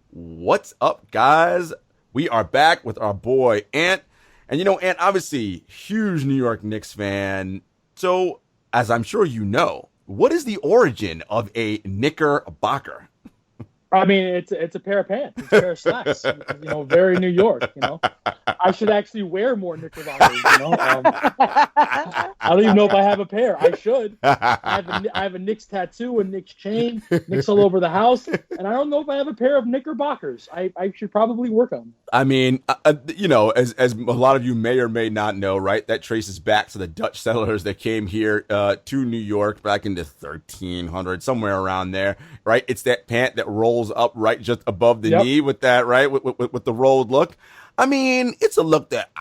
What's up, guys? We are back with our boy Ant, and Ant, obviously, huge New York Knicks fan. So, as I'm sure you know, what is the origin of a knickerbocker? I mean, it's a pair of pants. It's a pair of slacks. Very New York. I should actually wear more knickerbockers. I don't even know if I have a pair. I should. I have a Knicks tattoo, a Knicks chain, Knicks all over the house, and I don't know if I have a pair of knickerbockers. I should probably work on them. I mean, as a lot of you may or may not know, right? That traces back to the Dutch settlers that came here to New York back in the 1300s, somewhere around there, right? It's that pant that rolls up right just above the knee with that, right? With the rolled look. I mean, it's a look that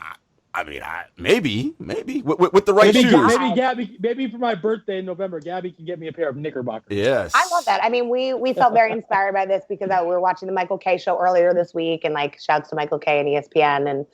maybe with the right shoes. Maybe for my birthday in November, Gabby can get me a pair of knickerbockers. Yes, I love that. I mean, we felt very inspired by this because we were watching the Michael Kay show earlier this week, and shouts to Michael Kay and ESPN and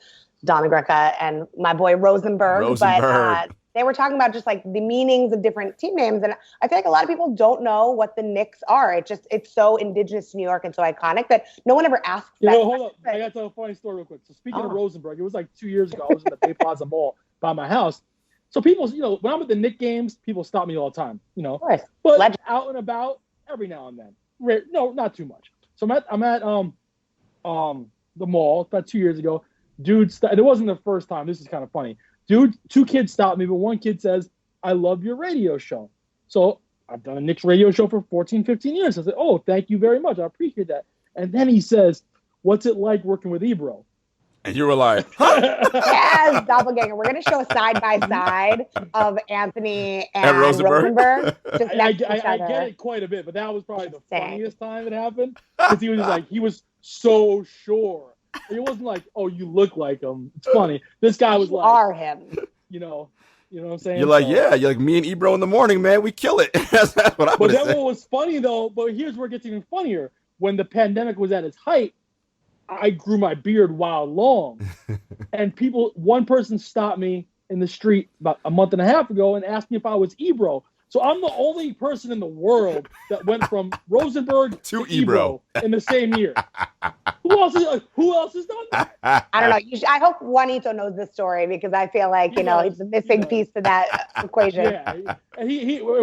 Donna Greca and my boy Rosenberg. But they were talking about just the meanings of different team names, and I feel like a lot of people don't know what the Knicks are. It's so indigenous to New York and so iconic that no one ever asks. Hold up, I got to tell a funny story real quick. So speaking of Rosenberg, it was 2 years ago. I was in the Bay Plaza Mall by my house. So people, when I'm at the Knicks games, people stop me all the time. Of course. But Legend. out and about every now and then. No, not too much. So I'm at the mall about 2 years ago. Dude, it wasn't the first time. This is kind of funny. Dude, two kids stopped me, but one kid says, "I love your radio show." So I've done a Knicks radio show for 14, 15 years. I said, "Oh, thank you very much. I appreciate that." And then he says, "What's it like working with Ebro?" And you were like, yes, doppelganger. We're going to show a side-by-side of Anthony and Rosenberg. I get it quite a bit, but that was probably the funniest time it happened. Because he was so sure. It wasn't like, "Oh, you look like him." It's funny. This guy was like, "Are him." You know what I'm saying? You're like, you're like me and Ebro in the morning, man. We kill it. That's what I would say. But then what was funny though, but here's where it gets even funnier. When the pandemic was at its height, I grew my beard wild long, and one person stopped me in the street about a month and a half ago and asked me if I was Ebro. So I'm the only person in the world that went from Rosenberg to Ebro in the same year. Who else has done that? I don't know. I hope Juanito knows this story because I feel like he's a missing piece to that equation. Yeah, and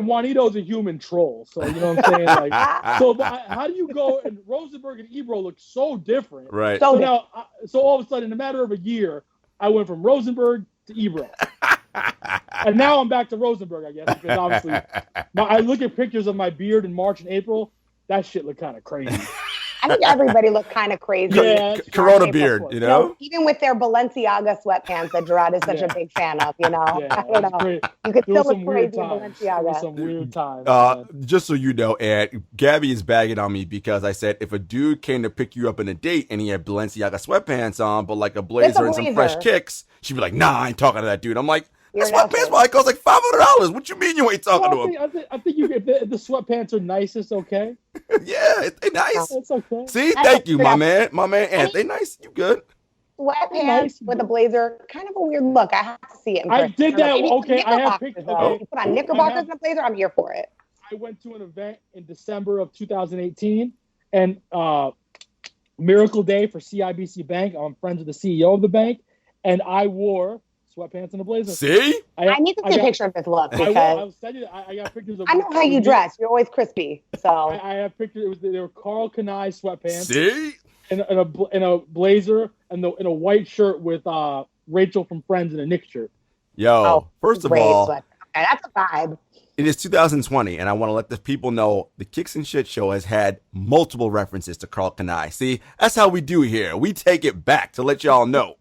Juanito's a human troll. So you know what I'm saying? How do you go? And Rosenberg and Ebro look so different, right? So now, all of a sudden, in a matter of a year, I went from Rosenberg to Ebro. And now I'm back to Rosenberg, I guess, because obviously I look at pictures of my beard in March and April. That shit looked kind of crazy. I think everybody looked kind of crazy. Yeah, Corona beard, even with their Balenciaga sweatpants that Jarod is such a big fan of, Yeah, I don't know. Great. You could still look crazy in Balenciaga. Some weird times. Just so you know, Ed, Gabby is bagging on me because I said if a dude came to pick you up on a date and he had Balenciaga sweatpants on, but like a blazer and some fresh kicks, she'd be like, "Nah, I ain't talking to that dude." I'm like, "That sweatpants might cost like $500. What you mean you ain't talking to him?" I think if the sweatpants are nice, it's okay. Yeah, they nice. It's okay. See, thank you, my man, Ant. They nice. You good? Sweatpants with a blazer, kind of a weird look. I have to see it in person. I did that. Okay, I have pictures. You put on knickerbockers and a blazer, I'm here for it. I went to an event in December of 2018, and Miracle Day for CIBC Bank. I'm friends with the CEO of the bank, and I wore sweatpants and a blazer. See? I need to see a picture of this look because I'll send you. I got pictures of. I know how you dress. You're always crispy. So I have pictures. They were Carl Kanai sweatpants. See? In a blazer and in a white shirt with Rachel from Friends in a Knicks shirt. Yo, first of all, And that's a vibe. It is 2020, and I want to let the people know the Kicks and Shit Show has had multiple references to Karl Kani. See, that's how we do here. We take it back to let y'all know.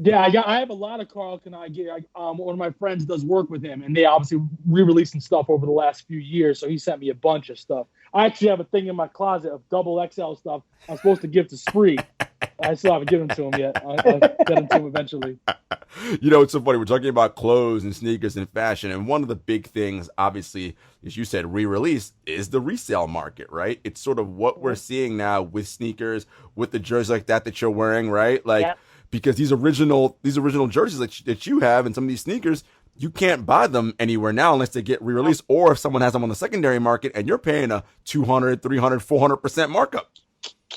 Yeah, I have a lot of Karl Kani gear. One of my friends does work with him, and they obviously re-releasing stuff over the last few years, so he sent me a bunch of stuff. I actually have a thing in my closet of double XL stuff I'm supposed to give to Spree. I still haven't given them to him yet. I'll get them to him eventually. You know, it's so funny. We're talking about clothes and sneakers and fashion. And one of the big things, obviously, as you said, re-release is the resale market, right? It's sort of what we're seeing now with sneakers, with the jerseys like that you're wearing, right? Like, yep. Because these original jerseys that you have and some of these sneakers, you can't buy them anywhere now unless they get re-released, or if someone has them on the secondary market and you're paying a 200, 300, 400% markup.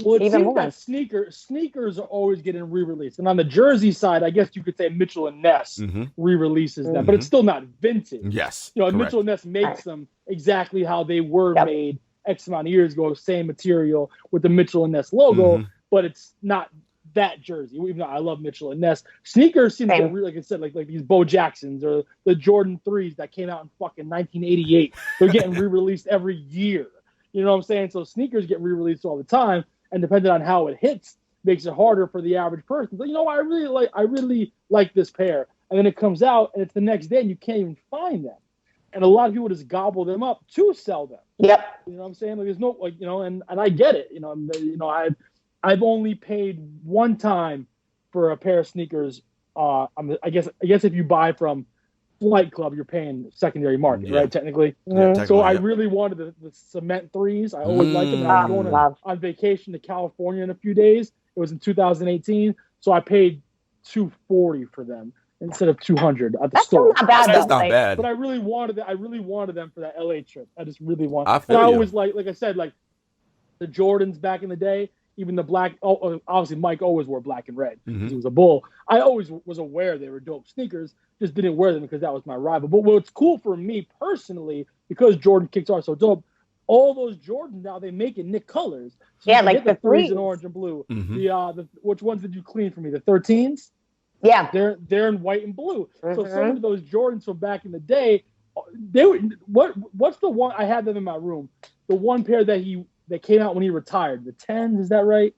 Well, it seems that sneakers are always getting re-released. And on the jersey side, I guess you could say Mitchell and Ness re-releases them, but it's still not vintage. Yes. You know, Mitchell and Ness makes them exactly how they were made X amount of years ago, same material with the Mitchell and Ness logo, but it's not that jersey. Even though I love Mitchell and Ness. Sneakers seem to get, like I said, like these Bo Jacksons or the Jordan 3s that came out in fucking 1988. They're getting re-released every year. You know what I'm saying? So sneakers get re-released all the time. And depending on how it hits, makes it harder for the average person. But you know, I really like this pair. And then it comes out, and it's the next day, and you can't even find them. And a lot of people just gobble them up to sell them. Yep. You know what I'm saying? Like, there's no, like, you know, and I get it. You know, I've only paid one time for a pair of sneakers. I guess if you buy from Flight Club, you're paying secondary market, right? Technically. Yeah, so I really wanted the cement 3s. I always liked them. And I was going on vacation to California in a few days. It was in 2018. So I paid $240 for them instead of $200 at the store. Not bad, That's not bad. But I really wanted them for that LA trip. I just really wanted. I always like I said, like the Jordans back in the day. Even the black, obviously Mike always wore black and red because he was a Bull. I always was aware they were dope sneakers, just didn't wear them because that was my rival. But what's cool for me personally, because Jordan kicks are so dope, all those Jordans now they make in Nick colors. So like the 3s in orange and blue. Which ones did you clean for me? The 13s? Yeah, they're in white and blue. So some of those Jordans from back in the day, what's the one I had them in my room? The one pair that came out when he retired. The 10s, is that right?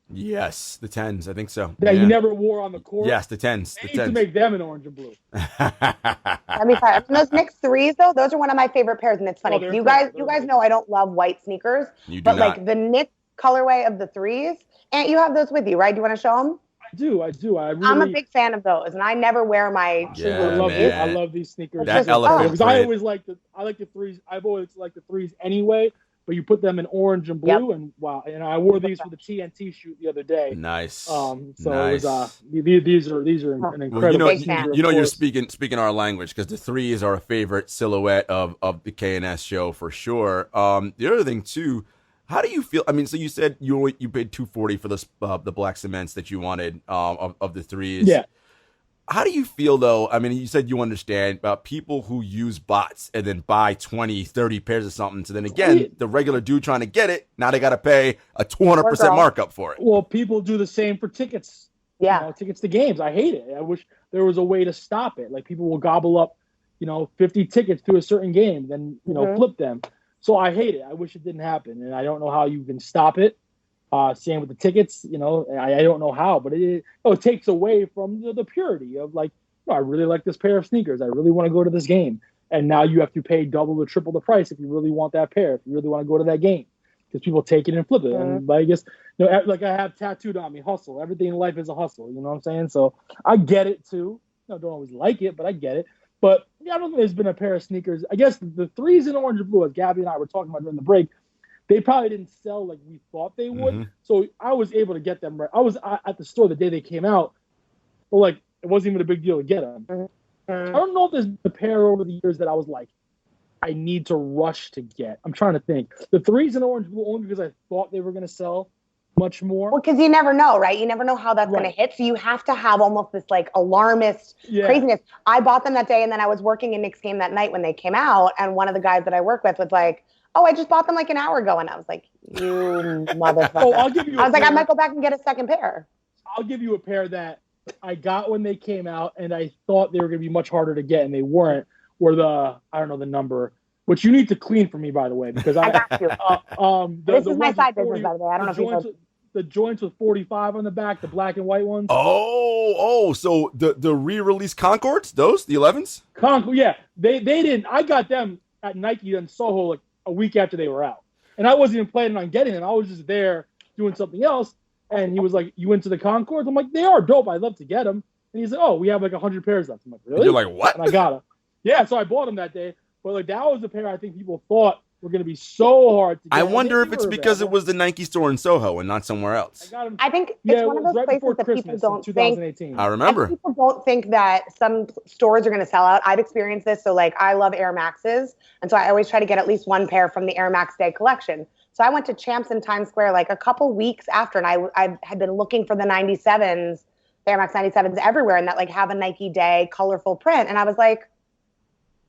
Yes, the 10s. I think so. That he never wore on the court? Yes, the 10s. They need to make them in orange and blue. Let me try. Those Knicks 3s, though, those are one of my favorite pairs. And it's funny. You guys know I don't love white sneakers. But like the Knicks colorway of the 3s, and you have those with you, right? Do you want to show them? I do. I'm a big fan of those, and I never wear my true blue. I love these sneakers. That elephant because I always like the 3s. I've always liked the 3s anyway. But you put them in orange and blue, and wow! And I wore these for the TNT shoot the other day. Nice. It was these are an incredible. Well, you're speaking our language because the 3s are a favorite silhouette of the KNS show for sure. The other thing too, how do you feel? I mean, so you said you paid $240 for the black cements that you wanted of the 3s. Yeah. How do you feel, though? I mean, you said you understand about people who use bots and then buy 20, 30 pairs of something. So then again, the regular dude trying to get it, now they got to pay a 200% markup for it. Well, people do the same for tickets. Yeah. Tickets to games. I hate it. I wish there was a way to stop it. Like people will gobble up, 50 tickets to a certain game, then, flip them. So I hate it. I wish it didn't happen. And I don't know how you can stop it. Same with the tickets, I don't know how, but it takes away from the purity of like, I really like this pair of sneakers. I really want to go to this game. And now you have to pay double or triple the price if you really want that pair, if you really want to go to that game. Because people take it and flip it. And I guess, like I have tattooed on me, hustle. Everything in life is a hustle. You know what I'm saying? So I get it too. I don't always like it, but I get it. But I don't think there's been a pair of sneakers. I guess the 3s in orange and blue, as Gabby and I were talking about during the break, they probably didn't sell like we thought they would. So I was able to get them right. I was at the store the day they came out, but like it wasn't even a big deal to get them. I don't know if there's a pair over the years that I was like, I need to rush to get. I'm trying to think. The 3s in orange blue only because I thought they were going to sell much more. Well, because you never know, right? You never know how that's going to hit. So you have to have almost this like alarmist craziness. I bought them that day, and then I was working a Knicks game that night when they came out, and one of the guys that I work with was like, oh, I just bought them like an hour ago. And I was like, you motherfucker. I might go back and get a second pair. I'll give you a pair that I got when they came out, and I thought they were going to be much harder to get, and they weren't, where I don't know the number, which you need to clean for me, by the way, because I got you. This is my side business, by the way. I don't know if you know. The joints with 45 on the back, the black and white ones. So the re-released Concords, the 11s? Yeah. They didn't. I got them at Nike in Soho like a week after they were out. And I wasn't even planning on getting them. I was just there doing something else. And he was like, "You into the Concords?" I'm like, "They are dope. I'd love to get them." And he's like, "Oh, we have like 100 pairs left." I'm like, "Really?" And you're like, "What?" And I got them. Yeah, so I bought them that day. But like that was a pair I think people thought were going to be so hard to get. I wonder if it's because it was the Nike store in Soho and not somewhere else. I think it's one of those places that people don't think. I remember. People don't think that some stores are going to sell out. I've experienced this. So like I love Air Maxes. And so I always try to get at least one pair from the Air Max Day collection. So I went to Champs in Times Square like a couple weeks after, and I had been looking for the 97s, the Air Max 97s everywhere, and that like have a Nike Day colorful print. And I was like,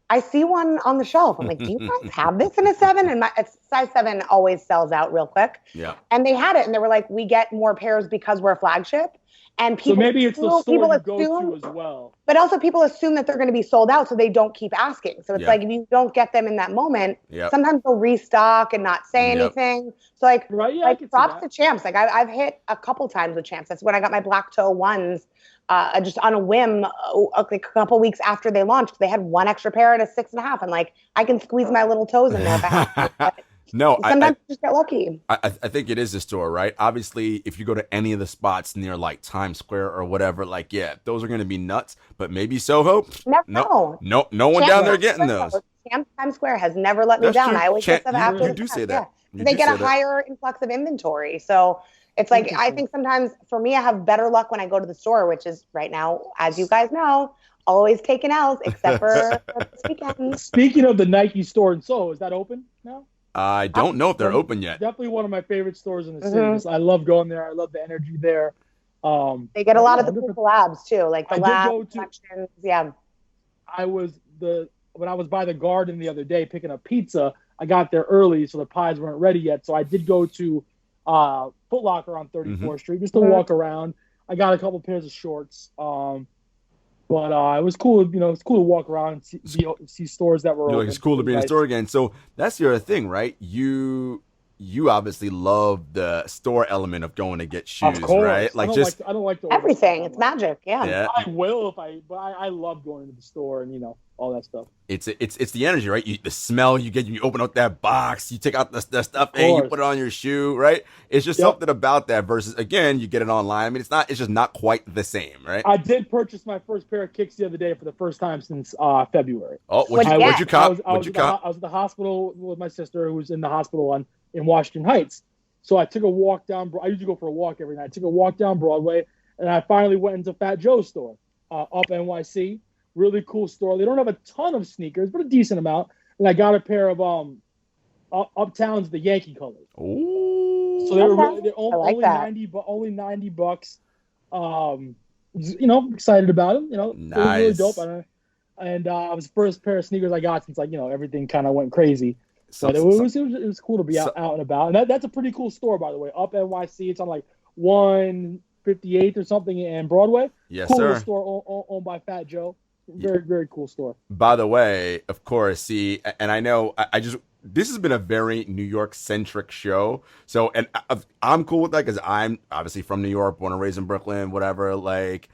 I see one on the shelf. I'm like, do you guys have this in a 7? And my size 7 always sells out real quick. Yeah. And they had it, and they were like, we get more pairs because we're a flagship. And people, so maybe it's the store you go to as well. But also people assume that they're going to be sold out, so they don't keep asking. So it's like if you don't get them in that moment, sometimes they'll restock and not say anything. So like, props to Champs. Like I've hit a couple times with Champs. That's when I got my black toe ones. Just on a whim, like a couple weeks after they launched, they had one extra pair at a 6.5, and like I can squeeze my little toes in there. No, sometimes you just get lucky. I think it is the store, right? Obviously, if you go to any of the spots near like Times Square or whatever, like those are going to be nuts. But maybe Soho, no one down there getting those. Times Square has never let me down. True. I always get them after. You do say that. They get a higher influx of inventory, so. It's like, I think sometimes for me, I have better luck when I go to the store, which is right now, as you guys know, always taking L's, except for this weekend. Speaking of the Nike store in Soho, is that open now? I don't know if they're open yet. Definitely one of my favorite stores in the city. I love going there. I love the energy there. They get a lot of the cool collabs too, like the lab collections. Yeah. When I was by the Garden the other day picking up pizza, I got there early, so the pies weren't ready yet. So I did go to Foot Locker on 34th Street just to walk around. I got a couple pairs of shorts, but it was cool. It's cool to walk around and see stores that were open. It's cool to be in a store again. So that's the other thing, right? You obviously love the store element of going to get shoes, right? Like I don't like everything. It's magic. Yeah. I will but I love going to the store and all that stuff. It's the energy, right? The smell you get when you open up that box, you take out the stuff and you put it on your shoe, right? It's just something about that versus, again, you get it online. I mean, it's just not quite the same, right? I did purchase my first pair of kicks the other day for the first time since February. Oh, what'd you cop? I was at the hospital with my sister who was in the hospital in Washington Heights. So I took a walk down. I usually go for a walk every night. I took a walk down Broadway, and I finally went into Fat Joe's store up NYC. Really cool store. They don't have a ton of sneakers, but a decent amount. And I got a pair of Uptown's the Yankee colors. Ooh. So they're only $90. Excited about them. Nice. They were really dope. And it was the first pair of sneakers I got since everything kind of went crazy. But it was cool to be out and about. And that's a pretty cool store, by the way. Up NYC, it's on like 158th or something in Broadway. Yes, cool sir. Store owned by Fat Joe. Very, very cool store. By the way, of course, and I know this has been a very New York centric show. So, and I'm cool with that because I'm obviously from New York, born and raised in Brooklyn, whatever. Like,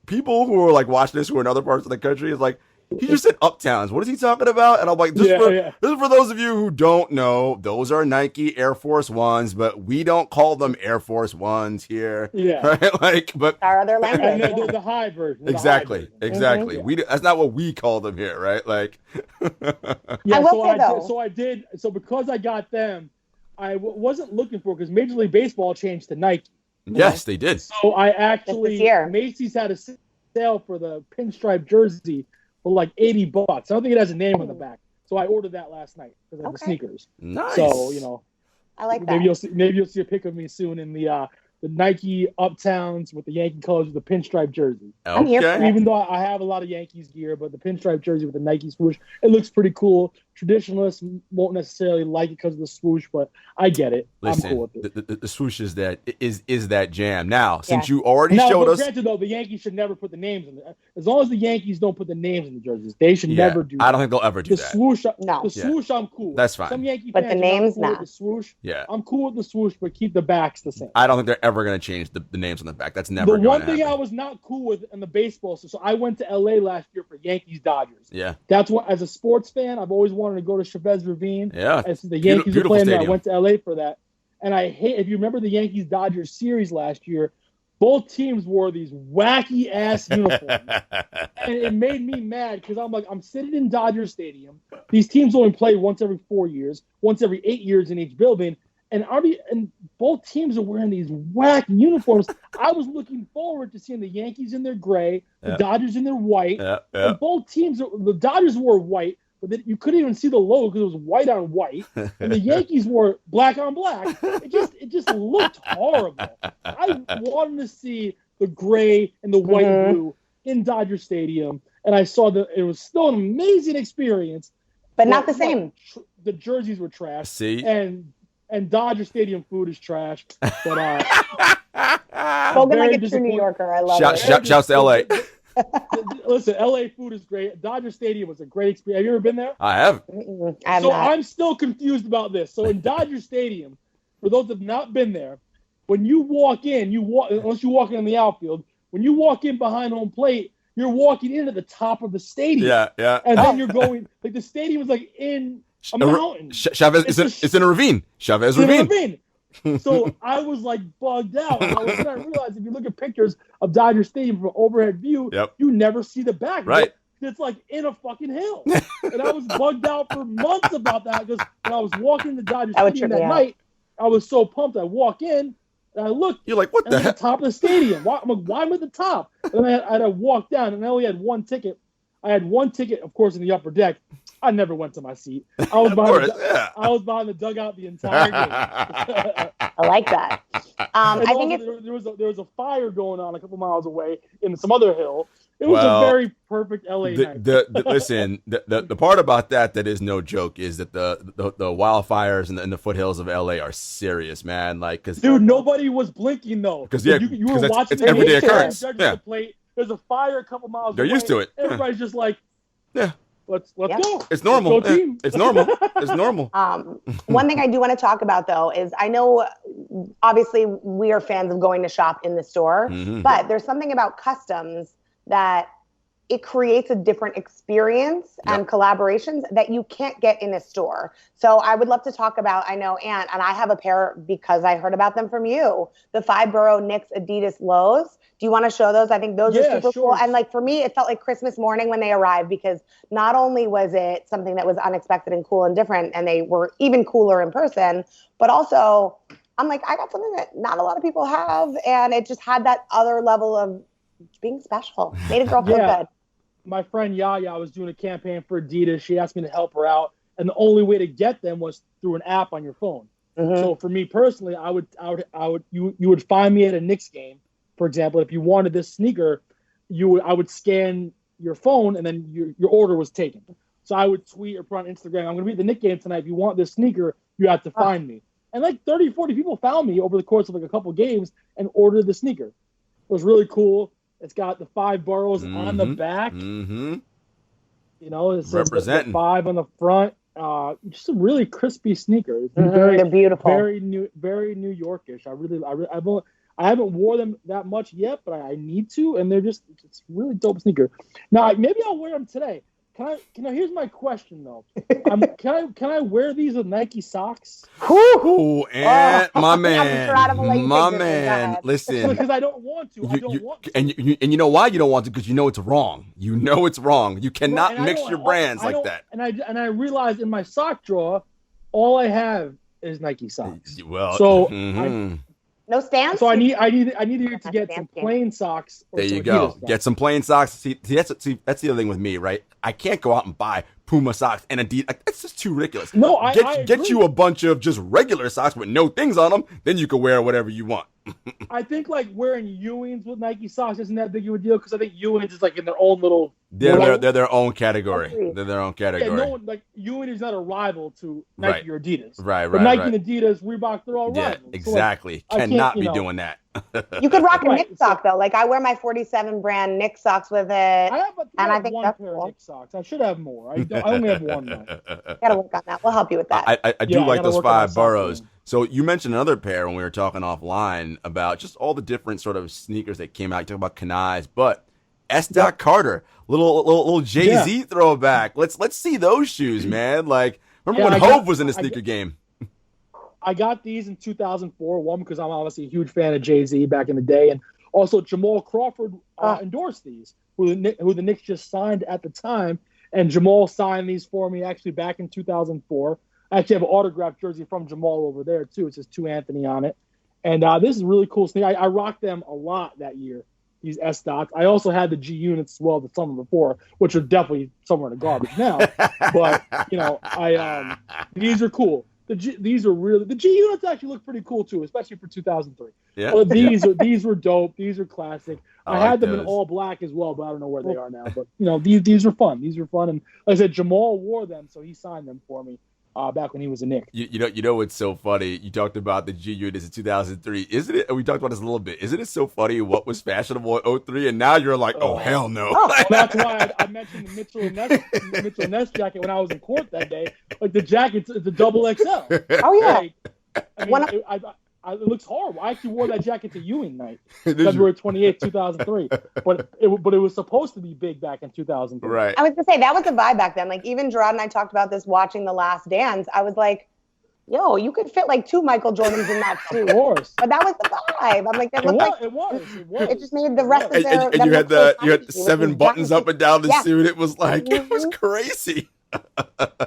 people who are like watching this who are in other parts of the country is like, he just said Uptowns. What is he talking about? And I'm like, this is for those of you who don't know. Those are Nike Air Force Ones, but we don't call them Air Force Ones here. Yeah, right? But our other language. And they're the high version. Exactly. Mm-hmm. That's not what we call them here, right? Like, So because I got them, I wasn't looking for because Major League Baseball changed to Nike. Yes, they did. So I actually Macy's had a sale for the pinstripe jersey for like $80. I don't think it has a name on the back. So I ordered that last night because of the sneakers. Nice. So, I like that. Maybe you'll see a pic of me soon in the Nike Uptowns with the Yankee colors with the pinstripe jersey. Okay. Even though I have a lot of Yankees gear, but the pinstripe jersey with the Nike swoosh, it looks pretty cool. Traditionalists won't necessarily like it because of the swoosh, but I get it. Listen, I'm cool with it. The swoosh is that jam. Now, since you already showed us, granted though, the Yankees should never put the names in it. As long as the Yankees don't put the names in the jerseys, they should never do that. I don't think they'll ever do the that. Swoosh, no. The swoosh, I'm cool. That's fine. Some Yankee but fans the names, cool with the swoosh. Yeah, I'm cool with the swoosh, but keep the backs the same. I don't think they're ever going to change the names on the back. That's never. The one thing I was not cool with in the baseball, so I went to LA last year for Yankees Dodgers. Yeah, that's what. As a sports fan, I've always wanted to go to Chavez Ravine. Yeah, as the Yankees were playing there, I went to LA for that. And I hate, if you remember the Yankees Dodgers series last year, both teams wore these wacky ass uniforms. And it made me mad because I'm sitting in Dodger Stadium. These teams only play once every 4 years, once every 8 years in each building. And both teams are wearing these wacky uniforms. I was looking forward to seeing the Yankees in their gray, the Dodgers in their white. And both teams, the Dodgers wore white, but you couldn't even see the logo because it was white on white, and the Yankees wore black on black. It just looked horrible. I wanted to see the gray and the white and blue in Dodger Stadium, and I saw that it was still an amazing experience, but not the same. The jerseys were trash. See, and Dodger Stadium food is trash. But spoken like a true New Yorker. I love it. Shouts to LA. Listen, LA food is great. Dodger Stadium was a great experience. Have you ever been there? I have. I'm still confused about this. So in Dodger Stadium, for those that have not been there, when you walk in, unless you're walking in the outfield, when you walk in behind home plate, you're walking into the top of the stadium. Yeah. And then you're going, like the stadium is like in a mountain. Chavez, it's in a ravine. Chavez Ravine. So I was like bugged out. And I realized if you look at pictures of Dodger Stadium from an overhead view, you never see the back. Right. It's like in a fucking hill. And I was bugged out for months about that because when I was walking to Dodger Stadium that night, I was so pumped. I walk in and I look. You're like, what the heck? At the top of the stadium. Why am I at the top? And I had to walk down, and I only had one ticket. I had one ticket, of course, in the upper deck. I never went to my seat. I was behind the dugout the entire game. I like that. I think there was a fire going on a couple miles away in some other hill. It was a very perfect LA night. Listen, the part about that is no joke is that the wildfires in the foothills of LA are serious, man. Like, dude, nobody was blinking though. Because you were watching it's everyday occurrence. The plate. There's a fire a couple miles away. They're used to it. Everybody's just like, let's go. It's normal. It's normal. It's normal. One thing I do want to talk about though is I know obviously we are fans of going to shop in the store, but there's something about customs that it creates a different experience and collaborations that you can't get in a store. So I would love to talk about, I know Ant, and I have a pair because I heard about them from you, the 5-borough Knicks Adidas lows. Do you want to show those? I think those are super cool. And like for me, it felt like Christmas morning when they arrived because not only was it something that was unexpected and cool and different, and they were even cooler in person, but also I'm like, I got something that not a lot of people have. And it just had that other level of being special. Made a girl feel good. My friend Yaya was doing a campaign for Adidas. She asked me to help her out. And the only way to get them was through an app on your phone. So for me personally, you would find me at a Knicks game. For example, if you wanted this sneaker, I would scan your phone and then your order was taken. So I would tweet or put on Instagram, I'm going to be at the Knicks game tonight. If you want this sneaker, you have to find me. And like 30, 40 people found me over the course of like a couple games and ordered the sneaker. It was really cool. It's got the 5 boroughs on the back. You know, it says the 5 on the front. Just a really crispy sneaker. They're beautiful. Very New Yorkish. I haven't wore them that much yet, but I need to, and it's a really dope sneaker. Now, maybe I'll wear them today. Can I? Here's my question though. Can I wear these with Nike socks? Ooh, and my man. Listen, because I don't want to. I don't want to. And you know why you don't want to? Because you know it's wrong. You know it's wrong. You cannot mix your brands like that. And I realized in my sock drawer, all I have is Nike socks. Well, so no stance. So I need you to get some plain socks. There you go. Get some plain socks. See, that's the other thing with me, right? I can't go out and buy Puma socks and Adidas. Like, that's just too ridiculous. No, I get you a bunch of just regular socks with no things on them. Then you can wear whatever you want. I think like wearing Ewings with Nike socks isn't that big of a deal because I think Ewings is like in their own little. They're their own category. They're their own category. Yeah, no one, like Ewing is not a rival to Nike or Adidas. Right. But Nike and Adidas, Reebok, they're all rivals. Exactly. So, like, cannot be doing that. You could rock a Knicks sock though. Like I wear my 47 brand Knicks socks with it. I think one that's pair cool. of Knicks socks. I should have more. I only have one though. Gotta work on that. We'll help you with that. I do like those 5 boroughs. So you mentioned another pair when we were talking offline about just all the different sort of sneakers that came out. You talk about Kanais, but S. Carter, little Jay-Z throwback. Let's see those shoes, man. Like remember when Hove was in the sneaker game? I got these in 2004. One because I'm obviously a huge fan of Jay-Z back in the day, and also Jamal Crawford endorsed these, who the Knicks just signed at the time, and Jamal signed these for me actually back in 2004. I actually have an autographed jersey from Jamal over there, too. It says to Anthony on it. And this is a really cool sneaker. I rocked them a lot that year, these S dots. I also had the G units as well the summer before, which are definitely somewhere in the garbage now. But, these are cool. The G units actually look pretty cool, too, especially for 2003. Yeah. But these were dope. These are classic. I had them those. in all black as well, but I don't know where they are now. But, these are fun. These are fun. And like I said, Jamal wore them, so he signed them for me. Back when he was a Knick. You know what's so funny? You talked about the G units in 2003. Isn't it? And we talked about this a little bit. Isn't it so funny what was fashionable in 03 and now you're like, oh hell no. That's why I mentioned the Mitchell and Ness jacket when I was in court that day. Like the jacket's the double XL. Oh yeah. It looks horrible. I actually wore that jacket to Ewing night, February 28th, 2003. But it was supposed to be big back in 2003. Right. I was gonna say that was a vibe back then. Like even Jarod and I talked about this watching The Last Dance. I was like, "Yo, you could fit like 2 Michael Jordans in that suit." Of course. But that was the vibe. I'm like, it was. It just made the rest of their. And you had the 7 buttons up and down the suit. It was like it was crazy.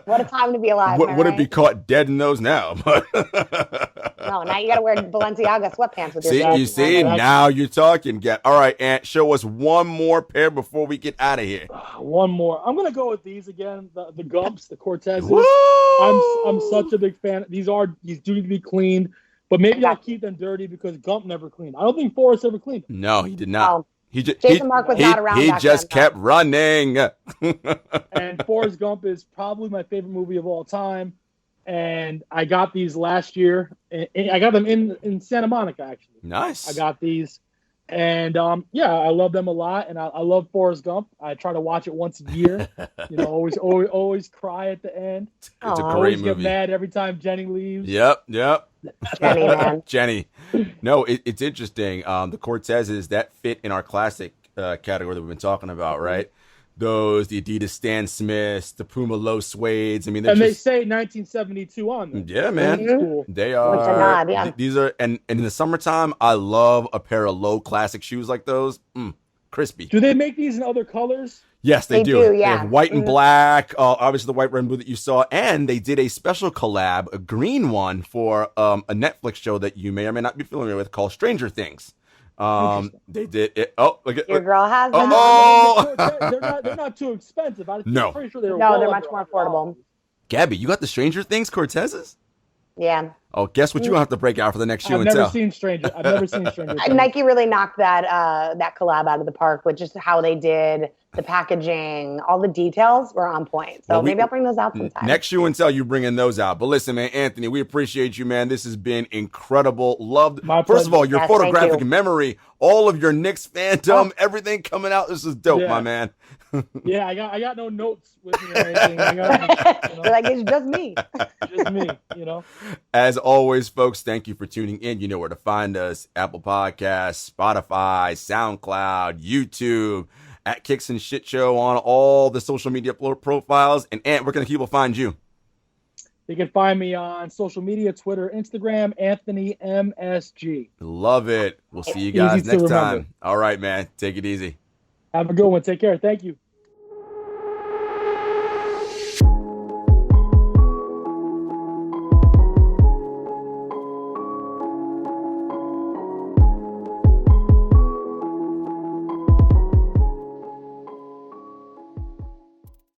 What a time to be alive. Wouldn't be caught dead in those now, but no, now you got to wear Balenciaga sweatpants with your you see, now you're talking. All right, Ant, show us one more pair before we get out of here. One more. I'm gonna go with these again. The Gumps, the Cortezes. Woo! I'm such a big fan. These do need to be cleaned, but maybe I'll keep them dirty because Gump never cleaned. I don't think Forrest ever cleaned them. No, he did not. Oh. Jason Mark was not around. He back just then, kept running. And Forrest Gump is probably my favorite movie of all time. And I got these last year. I got them in Santa Monica, actually. Nice. I got these. And, I love them a lot. And I love Forrest Gump. I try to watch it once a year. Always cry at the end. It's a great always movie. Get mad every time Jenny leaves. Yep. Jenny, man. Jenny. No, it's interesting. The Cortezes, that fit in our classic category that we've been talking about, right? The Adidas Stan Smiths, the Puma low suedes. I mean, they say 1972 on them. Yeah, man. Cool. They are. These are, and in the summertime, I love a pair of low classic shoes like those. Crispy. Do they make these in other colors? Yes, they do. Yeah. They have white and black, obviously the white, red, and blue that you saw, and they did a special collab, a green one, for a Netflix show that you may or may not be familiar with called Stranger Things. They did it. Oh, look at your girl has them. They're not too expensive. I'm pretty sure they're they're much more affordable. Gabby, you got the Stranger Things Cortezes? Yeah. Oh, guess what you have to break out for the next show and tell. I've never seen Stranger Things. Nike really knocked that collab out of the park with just how they did the packaging, all the details were on point. So maybe I'll bring those out sometime. Next show and tell, you bringing those out. But listen, man, Anthony, we appreciate you, man. This has been incredible. Loved, first of all, your photographic memory, all of your Knicks fandom, everything coming out. This is dope, my man. Yeah, I got no notes with me or anything. Like, it's just me. Just me, As always, folks, thank you for tuning in. You know where to find us: Apple Podcasts, Spotify, SoundCloud, YouTube, at Kicks and Shit Show on all the social media profiles. And Ant, where can people find you? You can find me on social media, Twitter, Instagram, Anthony MSG. Love it. We'll see you guys next time. All right, man. Take it easy. Have a good one. Take care. Thank you.